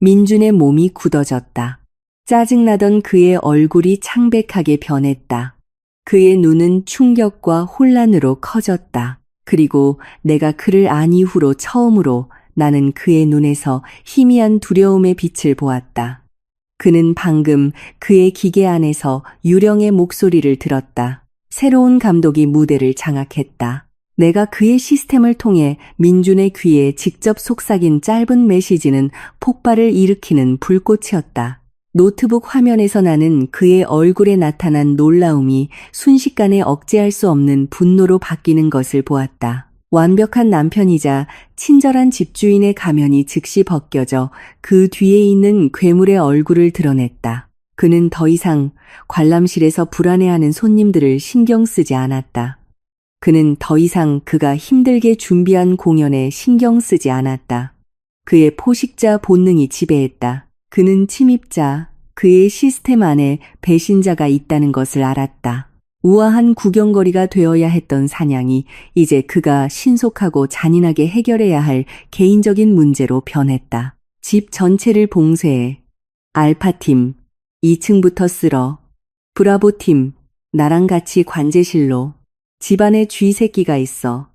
민준의 몸이 굳어졌다. 짜증나던 그의 얼굴이 창백하게 변했다. 그의 눈은 충격과 혼란으로 커졌다. 그리고 내가 그를 안 이후로 처음으로 나는 그의 눈에서 희미한 두려움의 빛을 보았다. 그는 방금 그의 기계 안에서 유령의 목소리를 들었다. 새로운 감독이 무대를 장악했다. 내가 그의 시스템을 통해 민준의 귀에 직접 속삭인 짧은 메시지는 폭발을 일으키는 불꽃이었다. 노트북 화면에서 나는 그의 얼굴에 나타난 놀라움이 순식간에 억제할 수 없는 분노로 바뀌는 것을 보았다. 완벽한 남편이자 친절한 집주인의 가면이 즉시 벗겨져 그 뒤에 있는 괴물의 얼굴을 드러냈다. 그는 더 이상 관람실에서 불안해하는 손님들을 신경 쓰지 않았다. 그는 더 이상 그가 힘들게 준비한 공연에 신경 쓰지 않았다. 그의 포식자 본능이 지배했다. 그는 침입자, 그의 시스템 안에 배신자가 있다는 것을 알았다. 우아한 구경거리가 되어야 했던 사냥이 이제 그가 신속하고 잔인하게 해결해야 할 개인적인 문제로 변했다. 집 전체를 봉쇄해. 알파팀, 2층부터 쓸어. 브라보팀, 나랑 같이 관제실로. 집안에 쥐새끼가 있어.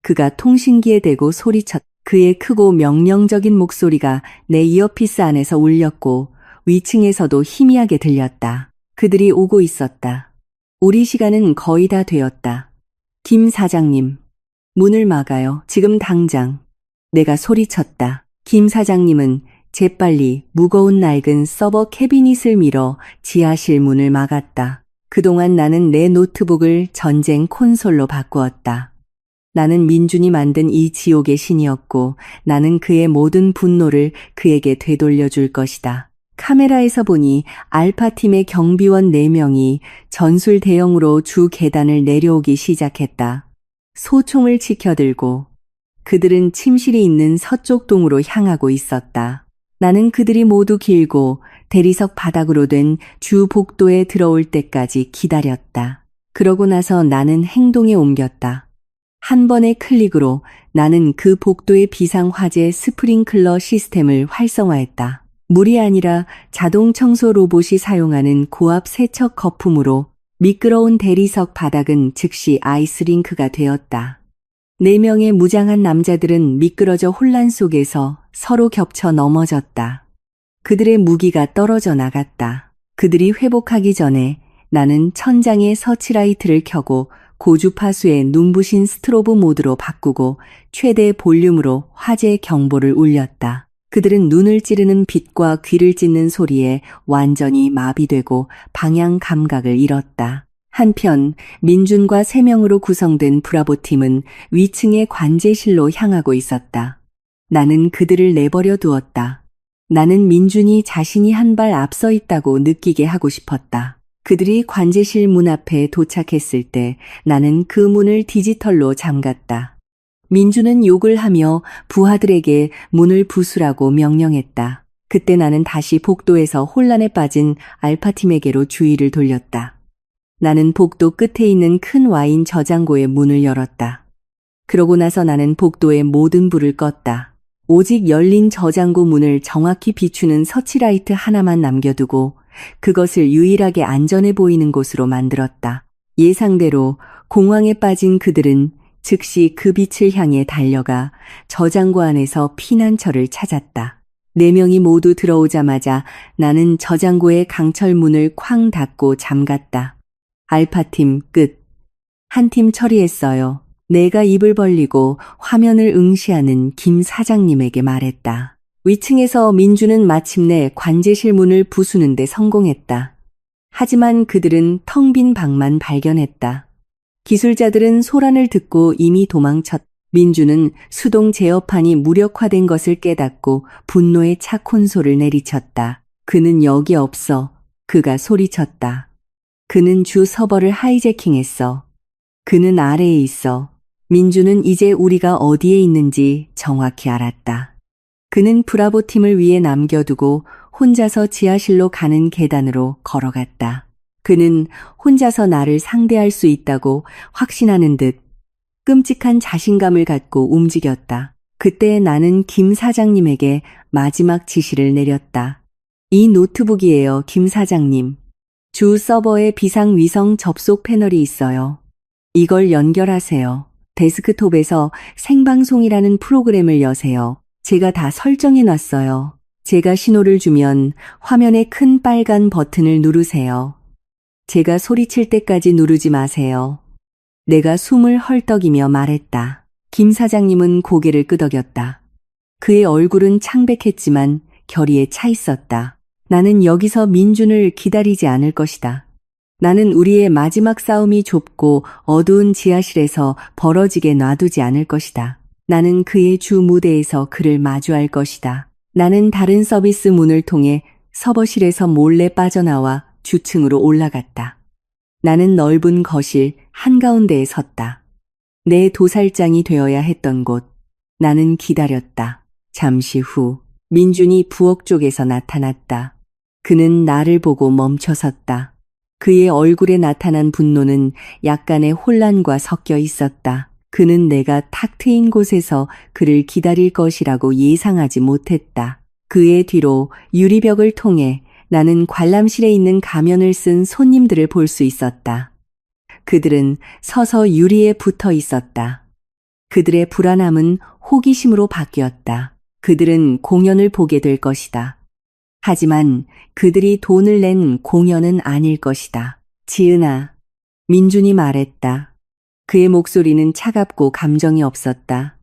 그가 통신기에 대고 소리쳤다. 그의 크고 명령적인 목소리가 내 이어피스 안에서 울렸고 위층에서도 희미하게 들렸다. 그들이 오고 있었다. 우리 시간은 거의 다 되었다. 김 사장님, 문을 막아요. 지금 당장. 내가 소리쳤다. 김 사장님은 재빨리 무거운 낡은 서버 캐비닛을 밀어 지하실 문을 막았다. 그동안 나는 내 노트북을 전쟁 콘솔로 바꾸었다. 나는 민준이 만든 이 지옥의 신이었고 나는 그의 모든 분노를 그에게 되돌려줄 것이다. 카메라에서 보니 알파팀의 경비원 4명이 전술 대형으로 주 계단을 내려오기 시작했다. 소총을 치켜들고 그들은 침실이 있는 서쪽 동으로 향하고 있었다. 나는 그들이 모두 길고 대리석 바닥으로 된 주 복도에 들어올 때까지 기다렸다. 그러고 나서 나는 행동에 옮겼다. 한 번의 클릭으로 나는 그 복도의 비상화재 스프링클러 시스템을 활성화했다. 물이 아니라 자동 청소 로봇이 사용하는 고압 세척 거품으로 미끄러운 대리석 바닥은 즉시 아이스링크가 되었다. 4명의 무장한 남자들은 미끄러져 혼란 속에서 서로 겹쳐 넘어졌다. 그들의 무기가 떨어져 나갔다. 그들이 회복하기 전에 나는 천장에 서치라이트를 켜고 고주파수의 눈부신 스트로브 모드로 바꾸고 최대 볼륨으로 화재 경보를 울렸다. 그들은 눈을 찌르는 빛과 귀를 찢는 소리에 완전히 마비되고 방향 감각을 잃었다. 한편 민준과 3명으로 구성된 브라보팀은 위층의 관제실로 향하고 있었다. 나는 그들을 내버려 두었다. 나는 민준이 자신이 한 발 앞서 있다고 느끼게 하고 싶었다. 그들이 관제실 문 앞에 도착했을 때 나는 그 문을 디지털로 잠갔다. 민준은 욕을 하며 부하들에게 문을 부수라고 명령했다. 그때 나는 다시 복도에서 혼란에 빠진 알파팀에게로 주의를 돌렸다. 나는 복도 끝에 있는 큰 와인 저장고의 문을 열었다. 그러고 나서 나는 복도의 모든 불을 껐다. 오직 열린 저장고 문을 정확히 비추는 서치라이트 하나만 남겨두고 그것을 유일하게 안전해 보이는 곳으로 만들었다. 예상대로 공황에 빠진 그들은 즉시 그 빛을 향해 달려가 저장고 안에서 피난처를 찾았다. 4명이 모두 들어오자마자 나는 저장고의 강철 문을 쾅 닫고 잠갔다. 알파팀 끝. 한 팀 처리했어요. 내가 입을 벌리고 화면을 응시하는 김 사장님에게 말했다. 위층에서 민준은 마침내 관제실 문을 부수는 데 성공했다. 하지만 그들은 텅 빈 방만 발견했다. 기술자들은 소란을 듣고 이미 도망쳤다. 민준은 수동 제어판이 무력화된 것을 깨닫고 분노의 차 콘솔을 내리쳤다. 그는 여기 없어. 그가 소리쳤다. 그는 주 서버를 하이제킹했어. 그는 아래에 있어. 민준은 이제 우리가 어디에 있는지 정확히 알았다. 그는 브라보 팀을 위해 남겨두고 혼자서 지하실로 가는 계단으로 걸어갔다. 그는 혼자서 나를 상대할 수 있다고 확신하는 듯 끔찍한 자신감을 갖고 움직였다. 그때 나는 김 사장님에게 마지막 지시를 내렸다. 이 노트북이에요, 김 사장님. 주 서버에 비상위성 접속 패널이 있어요. 이걸 연결하세요. 데스크톱에서 생방송이라는 프로그램을 여세요. 제가 다 설정해 놨어요. 제가 신호를 주면 화면에 큰 빨간 버튼을 누르세요. 제가 소리칠 때까지 누르지 마세요. 내가 숨을 헐떡이며 말했다. 김 사장님은 고개를 끄덕였다. 그의 얼굴은 창백했지만 결의에 차 있었다. 나는 여기서 민준을 기다리지 않을 것이다. 나는 우리의 마지막 싸움이 좁고 어두운 지하실에서 벌어지게 놔두지 않을 것이다. 나는 그의 주 무대에서 그를 마주할 것이다. 나는 다른 서비스 문을 통해 서버실에서 몰래 빠져나와 주층으로 올라갔다. 나는 넓은 거실 한가운데에 섰다. 내 도살장이 되어야 했던 곳. 나는 기다렸다. 잠시 후 민준이 부엌 쪽에서 나타났다. 그는 나를 보고 멈춰섰다. 그의 얼굴에 나타난 분노는 약간의 혼란과 섞여 있었다. 그는 내가 탁 트인 곳에서 그를 기다릴 것이라고 예상하지 못했다. 그의 뒤로 유리벽을 통해 나는 관람실에 있는 가면을 쓴 손님들을 볼 수 있었다. 그들은 서서 유리에 붙어 있었다. 그들의 불안함은 호기심으로 바뀌었다. 그들은 공연을 보게 될 것이다. 하지만 그들이 돈을 낸 공연은 아닐 것이다. 지은아, 민준이 말했다. 그의 목소리는 차갑고 감정이 없었다.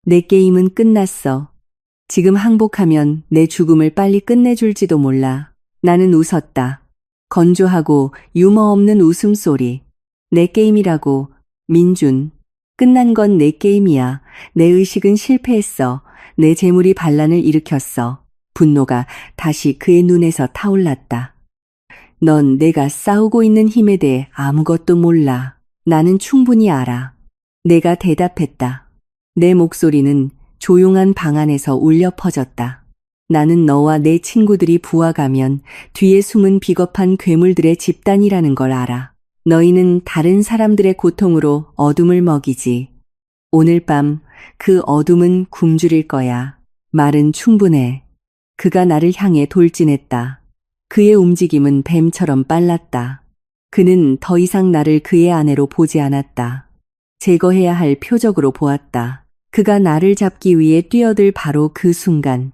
내 게임은 끝났어. 지금 항복하면 내 죽음을 빨리 끝내줄지도 몰라. 나는 웃었다. 건조하고 유머 없는 웃음소리. 내 게임이라고. 민준. 끝난 건 내 게임이야. 내 의식은 실패했어. 내 재물이 반란을 일으켰어. 분노가 다시 그의 눈에서 타올랐다. 넌 내가 싸우고 있는 힘에 대해 아무것도 몰라. 나는 충분히 알아. 내가 대답했다. 내 목소리는 조용한 방 안에서 울려 퍼졌다. 나는 너와 내 친구들이 부하가면 뒤에 숨은 비겁한 괴물들의 집단이라는 걸 알아. 너희는 다른 사람들의 고통으로 어둠을 먹이지. 오늘 밤 그 어둠은 굶주릴 거야. 말은 충분해. 그가 나를 향해 돌진했다. 그의 움직임은 뱀처럼 빨랐다. 그는 더 이상 나를 그의 아내로 보지 않았다. 제거해야 할 표적으로 보았다. 그가 나를 잡기 위해 뛰어들 바로 그 순간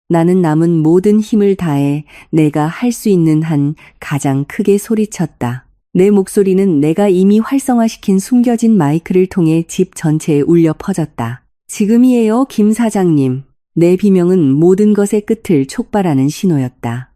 나는 남은 모든 힘을 다해 내가 할 수 있는 한 가장 크게 소리쳤다. 내 목소리는 내가 이미 활성화시킨 숨겨진 마이크를 통해 집 전체에 울려 퍼졌다. 지금이에요, 김 사장님. 내 비명은 모든 것의 끝을 촉발하는 신호였다.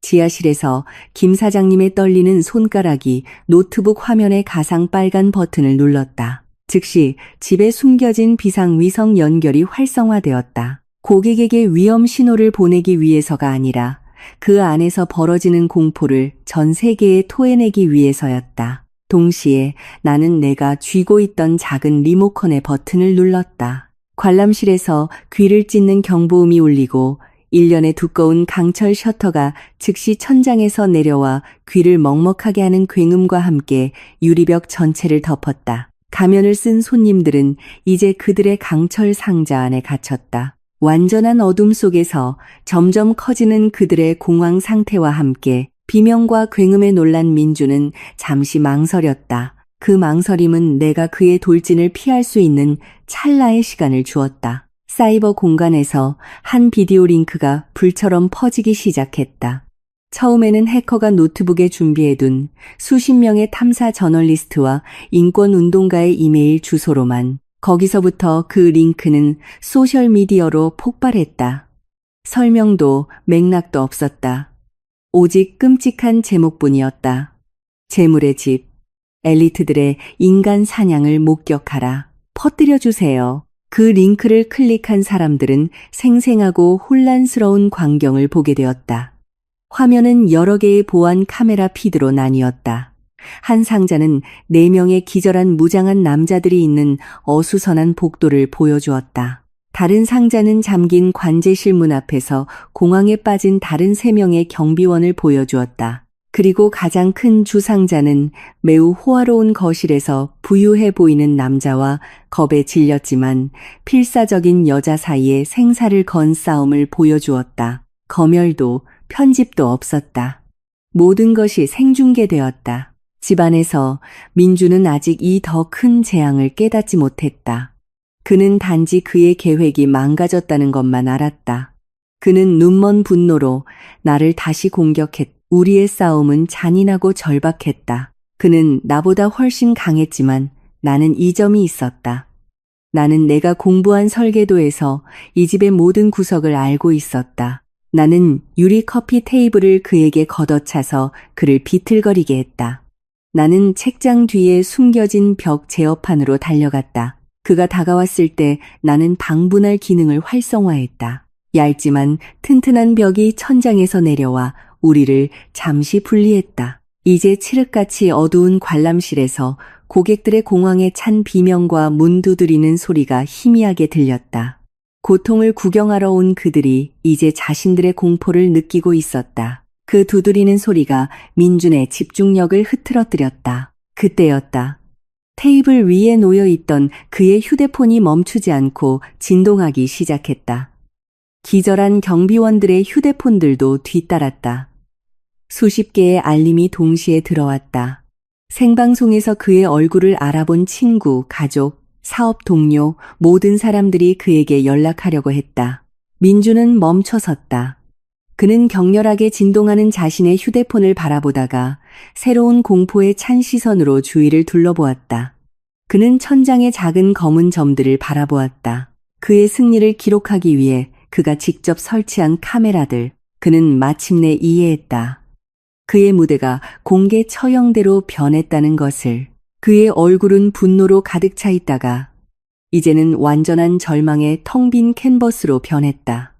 지하실에서 김 사장님의 떨리는 손가락이 노트북 화면의 가상 빨간 버튼을 눌렀다. 즉시 집에 숨겨진 비상위성 연결이 활성화되었다. 고객에게 위험 신호를 보내기 위해서가 아니라 그 안에서 벌어지는 공포를 전 세계에 토해내기 위해서였다. 동시에 나는 내가 쥐고 있던 작은 리모컨의 버튼을 눌렀다. 관람실에서 귀를 찢는 경보음이 울리고 일련의 두꺼운 강철 셔터가 즉시 천장에서 내려와 귀를 먹먹하게 하는 굉음과 함께 유리벽 전체를 덮었다. 가면을 쓴 손님들은 이제 그들의 강철 상자 안에 갇혔다. 완전한 어둠 속에서 점점 커지는 그들의 공황 상태와 함께 비명과 굉음에 놀란 민주는 잠시 망설였다. 그 망설임은 내가 그의 돌진을 피할 수 있는 찰나의 시간을 주었다. 사이버 공간에서 한 비디오 링크가 불처럼 퍼지기 시작했다. 처음에는 해커가 노트북에 준비해둔 수십 명의 탐사 저널리스트와 인권운동가의 이메일 주소로만 거기서부터 그 링크는 소셜미디어로 폭발했다. 설명도 맥락도 없었다. 오직 끔찍한 제목뿐이었다. 재물의 집, 엘리트들의 인간 사냥을 목격하라. 퍼뜨려주세요. 그 링크를 클릭한 사람들은 생생하고 혼란스러운 광경을 보게 되었다. 화면은 여러 개의 보안 카메라 피드로 나뉘었다. 한 상자는 4명의 기절한 무장한 남자들이 있는 어수선한 복도를 보여주었다. 다른 상자는 잠긴 관제실 문 앞에서 공황에 빠진 다른 3명의 경비원을 보여주었다. 그리고 가장 큰 주상자는 매우 호화로운 거실에서 부유해 보이는 남자와 겁에 질렸지만 필사적인 여자 사이에 생사를 건 싸움을 보여주었다. 검열도 편집도 없었다. 모든 것이 생중계되었다. 집안에서 민주는 아직 이 더 큰 재앙을 깨닫지 못했다. 그는 단지 그의 계획이 망가졌다는 것만 알았다. 그는 눈먼 분노로 나를 다시 공격했다. 우리의 싸움은 잔인하고 절박했다. 그는 나보다 훨씬 강했지만 나는 이점이 있었다. 나는 내가 공부한 설계도에서 이 집의 모든 구석을 알고 있었다. 나는 유리 커피 테이블을 그에게 걷어차서 그를 비틀거리게 했다. 나는 책장 뒤에 숨겨진 벽 제어판으로 달려갔다. 그가 다가왔을 때 나는 방분할 기능을 활성화했다. 얇지만 튼튼한 벽이 천장에서 내려와 우리를 잠시 분리했다. 이제 칠흑같이 어두운 관람실에서 고객들의 공황에 찬 비명과 문 두드리는 소리가 희미하게 들렸다. 고통을 구경하러 온 그들이 이제 자신들의 공포를 느끼고 있었다. 그 두드리는 소리가 민준의 집중력을 흐트러뜨렸다. 그때였다. 테이블 위에 놓여 있던 그의 휴대폰이 멈추지 않고 진동하기 시작했다. 기절한 경비원들의 휴대폰들도 뒤따랐다. 수십 개의 알림이 동시에 들어왔다. 생방송에서 그의 얼굴을 알아본 친구, 가족, 사업 동료, 모든 사람들이 그에게 연락하려고 했다. 민주는 멈춰섰다. 그는 격렬하게 진동하는 자신의 휴대폰을 바라보다가 새로운 공포에 찬 시선으로 주위를 둘러보았다. 그는 천장의 작은 검은 점들을 바라보았다. 그의 승리를 기록하기 위해 그가 직접 설치한 카메라들. 그는 마침내 이해했다. 그의 무대가 공개 처형대로 변했다는 것을. 그의 얼굴은 분노로 가득 차 있다가 이제는 완전한 절망의 텅 빈 캔버스로 변했다.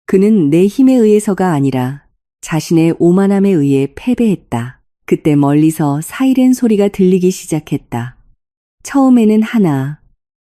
그는 내 힘에 의해서가 아니라 자신의 오만함에 의해 패배했다. 그때 멀리서 사이렌 소리가 들리기 시작했다. 처음에는 하나,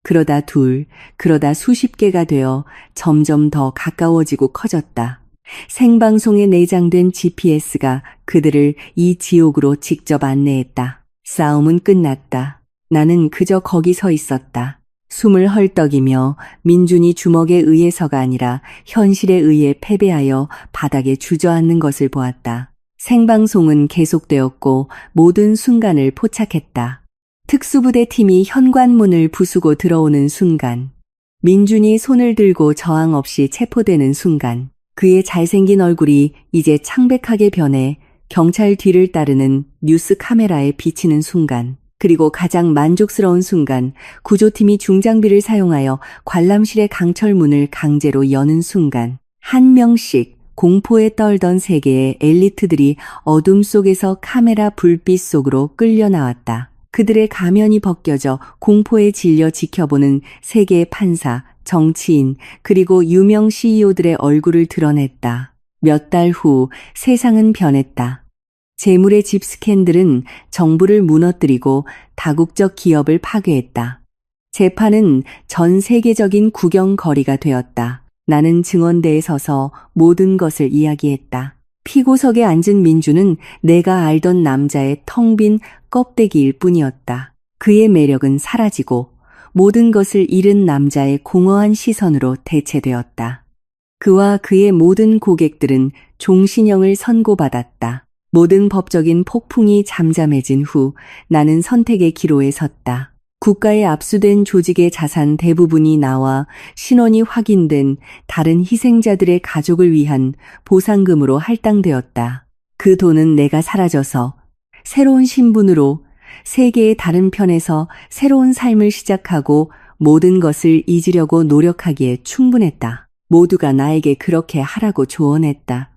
그러다 둘, 그러다 수십 개가 되어 점점 더 가까워지고 커졌다. 생방송에 내장된 GPS가 그들을 이 지옥으로 직접 안내했다. 싸움은 끝났다. 나는 그저 거기 서 있었다. 숨을 헐떡이며 민준이 주먹에 의해서가 아니라 현실에 의해 패배하여 바닥에 주저앉는 것을 보았다. 생방송은 계속되었고 모든 순간을 포착했다. 특수부대 팀이 현관문을 부수고 들어오는 순간, 민준이 손을 들고 저항 없이 체포되는 순간, 그의 잘생긴 얼굴이 이제 창백하게 변해 경찰 뒤를 따르는 뉴스 카메라에 비치는 순간, 그리고 가장 만족스러운 순간, 구조팀이 중장비를 사용하여 관람실의 강철문을 강제로 여는 순간, 한 명씩 공포에 떨던 세계의 엘리트들이 어둠 속에서 카메라 불빛 속으로 끌려 나왔다. 그들의 가면이 벗겨져 공포에 질려 지켜보는 세계의 판사, 정치인, 그리고 유명 CEO들의 얼굴을 드러냈다. 몇 달 후 세상은 변했다. 재물의 집 스캔들은 정부를 무너뜨리고 다국적 기업을 파괴했다. 재판은 전 세계적인 구경거리가 되었다. 나는 증언대에 서서 모든 것을 이야기했다. 피고석에 앉은 민주는 내가 알던 남자의 텅 빈 껍데기일 뿐이었다. 그의 매력은 사라지고 모든 것을 잃은 남자의 공허한 시선으로 대체되었다. 그와 그의 모든 고객들은 종신형을 선고받았다. 모든 법적인 폭풍이 잠잠해진 후 나는 선택의 기로에 섰다. 국가에 압수된 조직의 자산 대부분이 나와 신원이 확인된 다른 희생자들의 가족을 위한 보상금으로 할당되었다. 그 돈은 내가 사라져서 새로운 신분으로 세계의 다른 편에서 새로운 삶을 시작하고 모든 것을 잊으려고 노력하기에 충분했다. 모두가 나에게 그렇게 하라고 조언했다.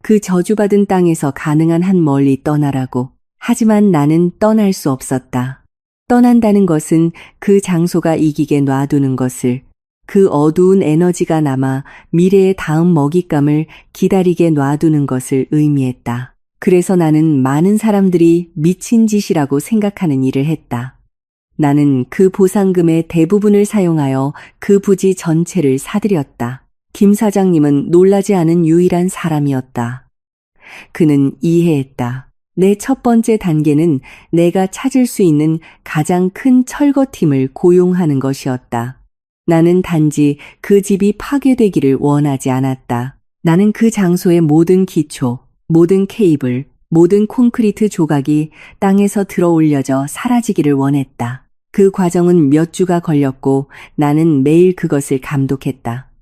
그 저주받은 땅에서 가능한 한 멀리 떠나라고. 하지만 나는 떠날 수 없었다. 떠난다는 것은 그 장소가 이기게 놔두는 것을, 그 어두운 에너지가 남아 미래의 다음 먹잇감을 기다리게 놔두는 것을 의미했다. 그래서 나는 많은 사람들이 미친 짓이라고 생각하는 일을 했다. 나는 그 보상금의 대부분을 사용하여 그 부지 전체를 사들였다. 김 사장님은 놀라지 않은 유일한 사람이었다. 그는 이해했다. 내 첫 번째 단계는 내가 찾을 수 있는 가장 큰 철거팀을 고용하는 것이었다. 나는 단지 그 집이 파괴되기를 원하지 않았다. 나는 그 장소의 모든 기초, 모든 케이블, 모든 콘크리트 조각이 땅에서 들어 올려져 사라지기를 원했다. 그 과정은 몇 주가 걸렸고 나는 매일 그것을 감독했다.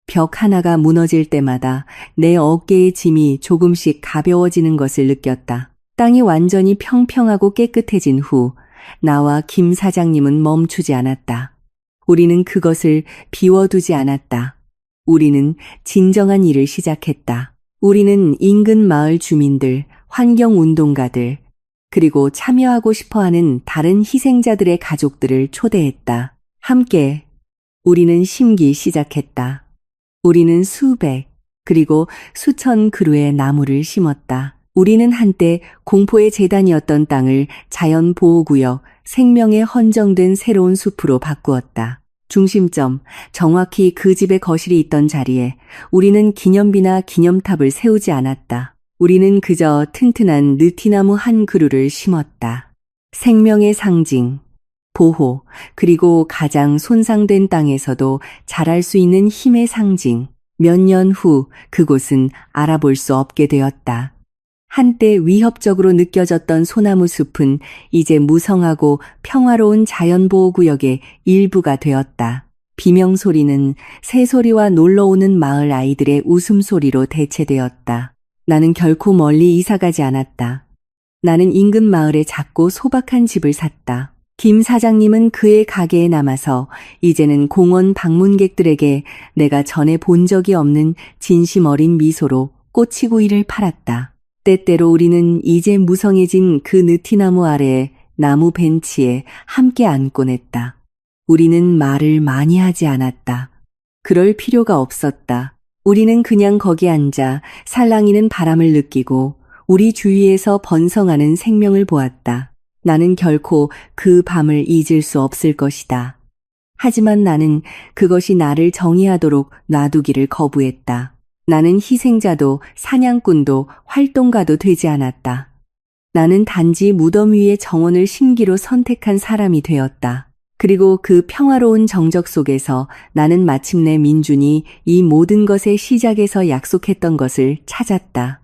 벽 하나가 무너질 때마다 내 어깨의 짐이 조금씩 가벼워지는 것을 느꼈다. 땅이 완전히 평평하고 깨끗해진 후 나와 김 사장님은 멈추지 않았다. 우리는 그것을 비워두지 않았다. 우리는 진정한 일을 시작했다. 우리는 인근 마을 주민들, 환경운동가들, 그리고 참여하고 싶어하는 다른 희생자들의 가족들을 초대했다. 함께 우리는 심기 시작했다. 우리는 수백, 그리고 수천 그루의 나무를 심었다. 우리는 한때 공포의 재단이었던 땅을 자연보호구역, 생명에 헌정된 새로운 숲으로 바꾸었다. 중심점, 정확히 그 집의 거실이 있던 자리에 우리는 기념비나 기념탑을 세우지 않았다. 우리는 그저 튼튼한 느티나무 한 그루를 심었다. 생명의 상징, 보호, 그리고 가장 손상된 땅에서도 자랄 수 있는 힘의 상징. 몇 년 후 그곳은 알아볼 수 없게 되었다. 한때 위협적으로 느껴졌던 소나무 숲은 이제 무성하고 평화로운 자연보호구역의 일부가 되었다. 비명소리는 새소리와 놀러오는 마을 아이들의 웃음소리로 대체되었다. 나는 결코 멀리 이사가지 않았다. 나는 인근 마을에 작고 소박한 집을 샀다. 김 사장님은 그의 가게에 남아서 이제는 공원 방문객들에게 내가 전에 본 적이 없는 진심 어린 미소로 꼬치구이를 팔았다. 때때로 우리는 이제 무성해진 그 느티나무 아래에 나무 벤치에 함께 앉곤 했다. 우리는 말을 많이 하지 않았다. 그럴 필요가 없었다. 우리는 그냥 거기 앉아 살랑이는 바람을 느끼고 우리 주위에서 번성하는 생명을 보았다. 나는 결코 그 밤을 잊을 수 없을 것이다. 하지만 나는 그것이 나를 정의하도록 놔두기를 거부했다. 나는 희생자도 사냥꾼도 활동가도 되지 않았다. 나는 단지 무덤 위에 정원을 심기로 선택한 사람이 되었다. 그리고 그 평화로운 정적 속에서 나는 마침내 민준이 이 모든 것의 시작에서 약속했던 것을 찾았다.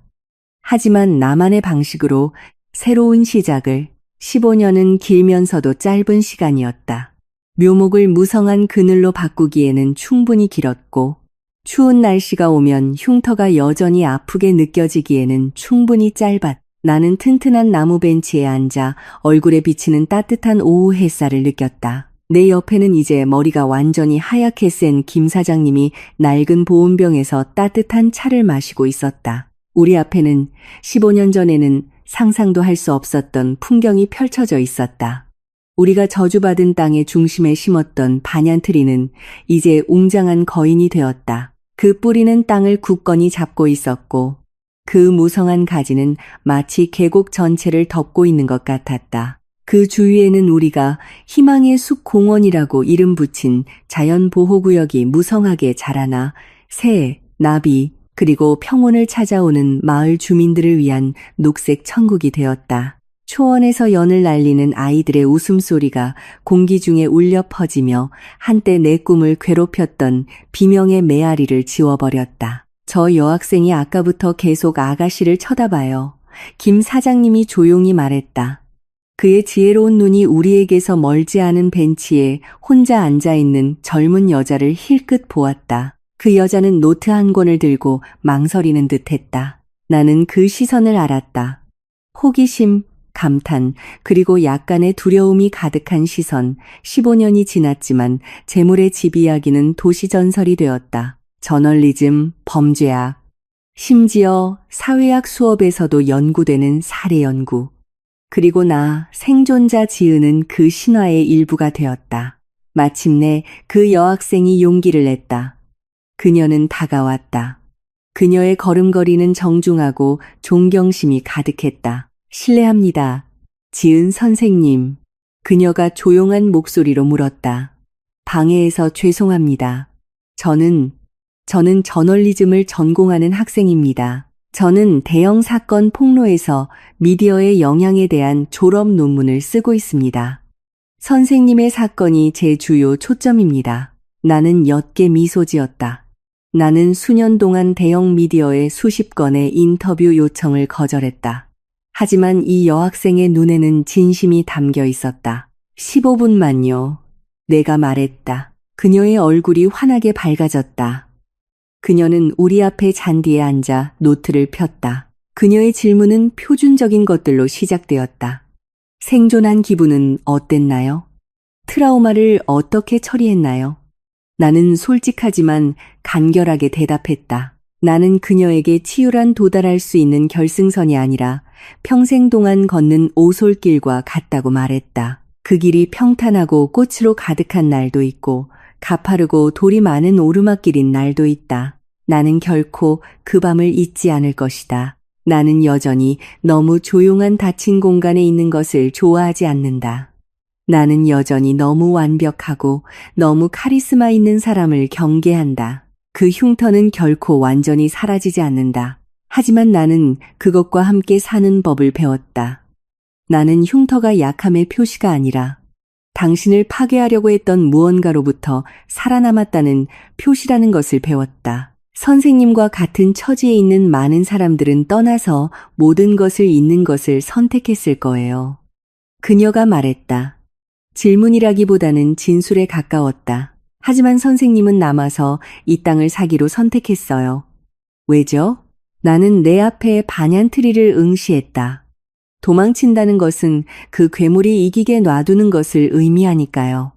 하지만 나만의 방식으로 새로운 시작을 15년은 길면서도 짧은 시간이었다. 묘목을 무성한 그늘로 바꾸기에는 충분히 길었고 추운 날씨가 오면 흉터가 여전히 아프게 느껴지기에는 충분히 짧았다. 나는 튼튼한 나무 벤치에 앉아 얼굴에 비치는 따뜻한 오후 햇살을 느꼈다. 내 옆에는 이제 머리가 완전히 하얗게 센 김 사장님이 낡은 보온병에서 따뜻한 차를 마시고 있었다. 우리 앞에는 15년 전에는 상상도 할 수 없었던 풍경이 펼쳐져 있었다. 우리가 저주받은 땅의 중심에 심었던 반얀트리는 이제 웅장한 거인이 되었다. 그 뿌리는 땅을 굳건히 잡고 있었고 그 무성한 가지는 마치 계곡 전체를 덮고 있는 것 같았다. 그 주위에는 우리가 희망의 숲 공원이라고 이름 붙인 자연보호구역이 무성하게 자라나 새, 나비, 그리고 평온을 찾아오는 마을 주민들을 위한 녹색 천국이 되었다. 초원에서 연을 날리는 아이들의 웃음소리가 공기 중에 울려 퍼지며 한때 내 꿈을 괴롭혔던 비명의 메아리를 지워버렸다. 저 여학생이 아까부터 계속 아가씨를 쳐다봐요. 김 사장님이 조용히 말했다. 그의 지혜로운 눈이 우리에게서 멀지 않은 벤치에 혼자 앉아있는 젊은 여자를 힐끗 보았다. 그 여자는 노트 한 권을 들고 망설이는 듯했다. 나는 그 시선을 알았다. 호기심, 감탄, 그리고 약간의 두려움이 가득한 시선. 15년이 지났지만 재물의 집 이야기는 도시전설이 되었다. 저널리즘, 범죄학, 심지어 사회학 수업에서도 연구되는 살해 연구. 그리고 나 생존자 지으는 그 신화의 일부가 되었다. 마침내 그 여학생이 용기를 냈다. 그녀는 다가왔다. 그녀의 걸음걸이는 정중하고 존경심이 가득했다. 실례합니다. 지은 선생님. 그녀가 조용한 목소리로 물었다. 방해해서 죄송합니다. 저는 저널리즘을 전공하는 학생입니다. 저는 대형 사건 폭로에서 미디어의 영향에 대한 졸업 논문을 쓰고 있습니다. 선생님의 사건이 제 주요 초점입니다. 나는 옅게 미소 지었다. 나는 수년 동안 대형 미디어의 수십 건의 인터뷰 요청을 거절했다. 하지만 이 여학생의 눈에는 진심이 담겨 있었다. 15분만요. 내가 말했다. 그녀의 얼굴이 환하게 밝아졌다. 그녀는 우리 앞에 잔디에 앉아 노트를 폈다. 그녀의 질문은 표준적인 것들로 시작되었다. 생존한 기분은 어땠나요? 트라우마를 어떻게 처리했나요? 나는 솔직하지만 간결하게 대답했다. 나는 그녀에게 치유란 도달할 수 있는 결승선이 아니라 평생 동안 걷는 오솔길과 같다고 말했다. 그 길이 평탄하고 꽃으로 가득한 날도 있고 가파르고 돌이 많은 오르막길인 날도 있다. 나는 결코 그 밤을 잊지 않을 것이다. 나는 여전히 너무 조용한 닫힌 공간에 있는 것을 좋아하지 않는다. 나는 여전히 너무 완벽하고 너무 카리스마 있는 사람을 경계한다. 그 흉터는 결코 완전히 사라지지 않는다. 하지만 나는 그것과 함께 사는 법을 배웠다. 나는 흉터가 약함의 표시가 아니라 당신을 파괴하려고 했던 무언가로부터 살아남았다는 표시라는 것을 배웠다. 선생님과 같은 처지에 있는 많은 사람들은 떠나서 모든 것을 잊는 것을 선택했을 거예요. 그녀가 말했다. 질문이라기보다는 진술에 가까웠다. 하지만 선생님은 남아서 이 땅을 사기로 선택했어요. 왜죠? 나는 내 앞에 반얀트리를 응시했다. 도망친다는 것은 그 괴물이 이기게 놔두는 것을 의미하니까요.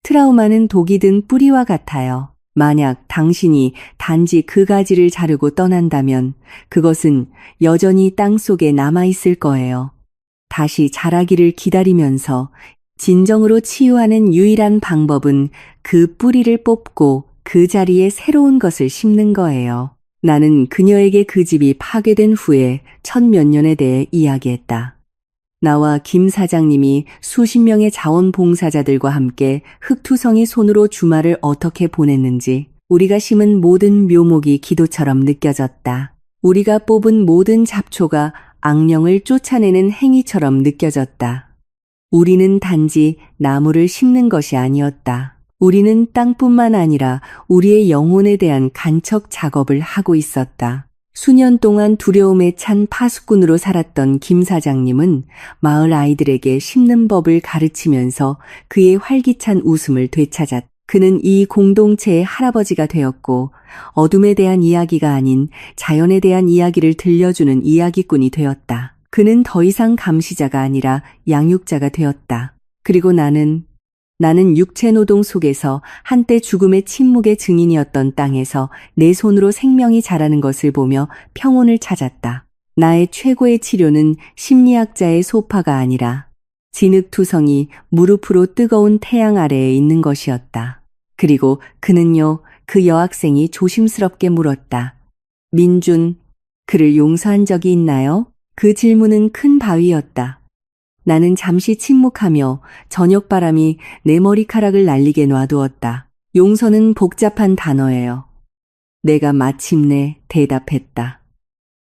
트라우마는 독이 든 뿌리와 같아요. 만약 당신이 단지 그 가지를 자르고 떠난다면 그것은 여전히 땅 속에 남아있을 거예요. 다시 자라기를 기다리면서 진정으로 치유하는 유일한 방법은 그 뿌리를 뽑고 그 자리에 새로운 것을 심는 거예요. 나는 그녀에게 그 집이 파괴된 후에 천몇 년에 대해 이야기했다. 나와 김 사장님이 수십 명의 자원봉사자들과 함께 흙투성이 손으로 주말을 어떻게 보냈는지 우리가 심은 모든 묘목이 기도처럼 느껴졌다. 우리가 뽑은 모든 잡초가 악령을 쫓아내는 행위처럼 느껴졌다. 우리는 단지 나무를 심는 것이 아니었다. 우리는 땅뿐만 아니라 우리의 영혼에 대한 간척 작업을 하고 있었다. 수년 동안 두려움에 찬 파수꾼으로 살았던 김 사장님은 마을 아이들에게 심는 법을 가르치면서 그의 활기찬 웃음을 되찾았다. 그는 이 공동체의 할아버지가 되었고 어둠에 대한 이야기가 아닌 자연에 대한 이야기를 들려주는 이야기꾼이 되었다. 그는 더 이상 감시자가 아니라 양육자가 되었다. 그리고 나는 육체노동 속에서 한때 죽음의 침묵의 증인이었던 땅에서 내 손으로 생명이 자라는 것을 보며 평온을 찾았다. 나의 최고의 치료는 심리학자의 소파가 아니라 진흙투성이 무릎으로 뜨거운 태양 아래에 있는 것이었다. 그리고 그는요, 그 여학생이 조심스럽게 물었다. 민준, 그를 용서한 적이 있나요? 그 질문은 큰 바위였다. 나는 잠시 침묵하며 저녁바람이 내 머리카락을 날리게 놔두었다. 용서는 복잡한 단어예요. 내가 마침내 대답했다.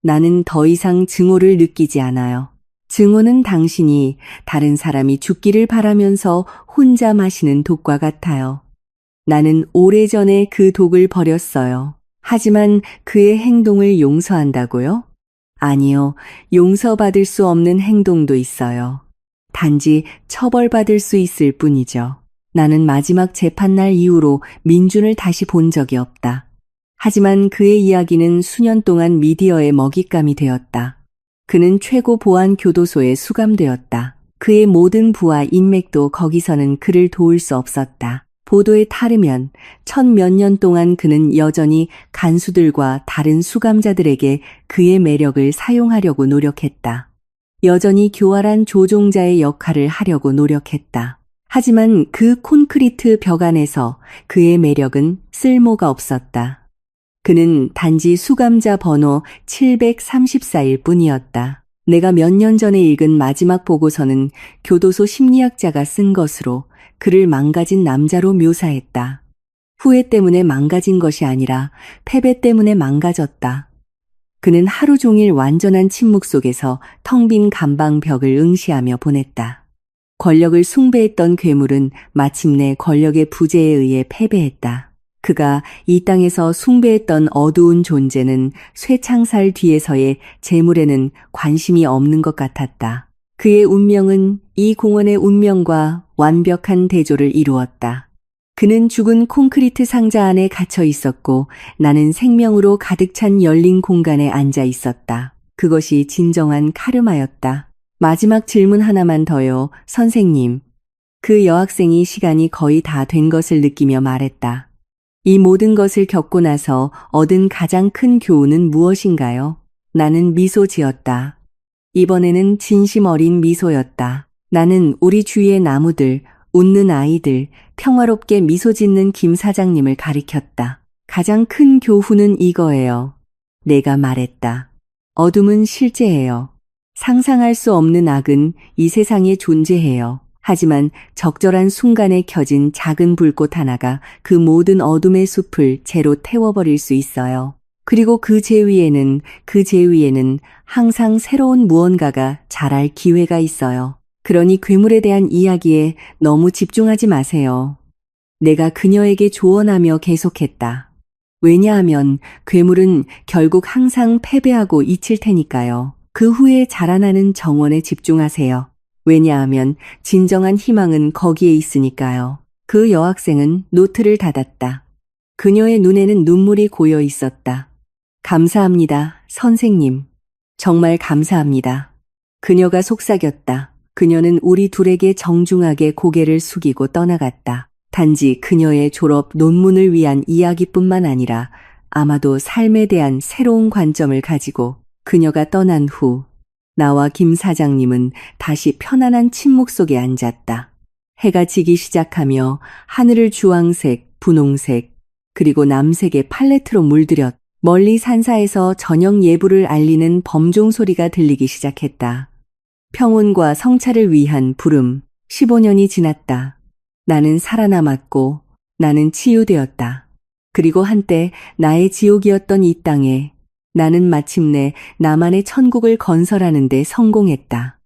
나는 더 이상 증오를 느끼지 않아요. 증오는 당신이 다른 사람이 죽기를 바라면서 혼자 마시는 독과 같아요. 나는 오래전에 그 독을 버렸어요. 하지만 그의 행동을 용서한다고요? 아니요, 용서받을 수 없는 행동도 있어요. 단지 처벌받을 수 있을 뿐이죠. 나는 마지막 재판날 이후로 민준을 다시 본 적이 없다. 하지만 그의 이야기는 수년 동안 미디어의 먹잇감이 되었다. 그는 최고 보안 교도소에 수감되었다. 그의 모든 부와 인맥도 거기서는 그를 도울 수 없었다. 보도에 따르면 천몇 년 동안 그는 여전히 간수들과 다른 수감자들에게 그의 매력을 사용하려고 노력했다. 여전히 교활한 조종자의 역할을 하려고 노력했다. 하지만 그 콘크리트 벽 안에서 그의 매력은 쓸모가 없었다. 그는 단지 수감자 번호 734일 뿐이었다. 내가 몇 년 전에 읽은 마지막 보고서는 교도소 심리학자가 쓴 것으로 그를 망가진 남자로 묘사했다. 후회 때문에 망가진 것이 아니라 패배 때문에 망가졌다. 그는 하루 종일 완전한 침묵 속에서 텅 빈 감방벽을 응시하며 보냈다. 권력을 숭배했던 괴물은 마침내 권력의 부재에 의해 패배했다. 그가 이 땅에서 숭배했던 어두운 존재는 쇠창살 뒤에서의 재물에는 관심이 없는 것 같았다. 그의 운명은 이 공원의 운명과 완벽한 대조를 이루었다. 그는 죽은 콘크리트 상자 안에 갇혀 있었고 나는 생명으로 가득 찬 열린 공간에 앉아 있었다. 그것이 진정한 카르마였다. 마지막 질문 하나만 더요, 선생님. 그 여학생이 시간이 거의 다 된 것을 느끼며 말했다. 이 모든 것을 겪고 나서 얻은 가장 큰 교훈은 무엇인가요? 나는 미소 지었다. 이번에는 진심 어린 미소였다. 나는 우리 주위의 나무들, 웃는 아이들, 평화롭게 미소 짓는 김 사장님을 가리켰다. 가장 큰 교훈은 이거예요. 내가 말했다. 어둠은 실제예요. 상상할 수 없는 악은 이 세상에 존재해요. 하지만 적절한 순간에 켜진 작은 불꽃 하나가 그 모든 어둠의 숲을 재로 태워버릴 수 있어요. 그리고 그 재 위에는 항상 새로운 무언가가 자랄 기회가 있어요. 그러니 괴물에 대한 이야기에 너무 집중하지 마세요. 내가 그녀에게 조언하며 계속했다. 왜냐하면 괴물은 결국 항상 패배하고 잊힐 테니까요. 그 후에 자라나는 정원에 집중하세요. 왜냐하면 진정한 희망은 거기에 있으니까요. 그 여학생은 노트를 닫았다. 그녀의 눈에는 눈물이 고여 있었다. 감사합니다, 선생님. 정말 감사합니다. 그녀가 속삭였다. 그녀는 우리 둘에게 정중하게 고개를 숙이고 떠나갔다. 단지 그녀의 졸업 논문을 위한 이야기뿐만 아니라 아마도 삶에 대한 새로운 관점을 가지고 그녀가 떠난 후 나와 김 사장님은 다시 편안한 침묵 속에 앉았다. 해가 지기 시작하며 하늘을 주황색, 분홍색, 그리고 남색의 팔레트로 물들였. 멀리 산사에서 저녁 예불을 알리는 범종 소리가 들리기 시작했다. 평온과 성찰을 위한 부름. 15년이 지났다. 나는 살아남았고 나는 치유되었다. 그리고 한때 나의 지옥이었던 이 땅에 나는 마침내 나만의 천국을 건설하는 데 성공했다.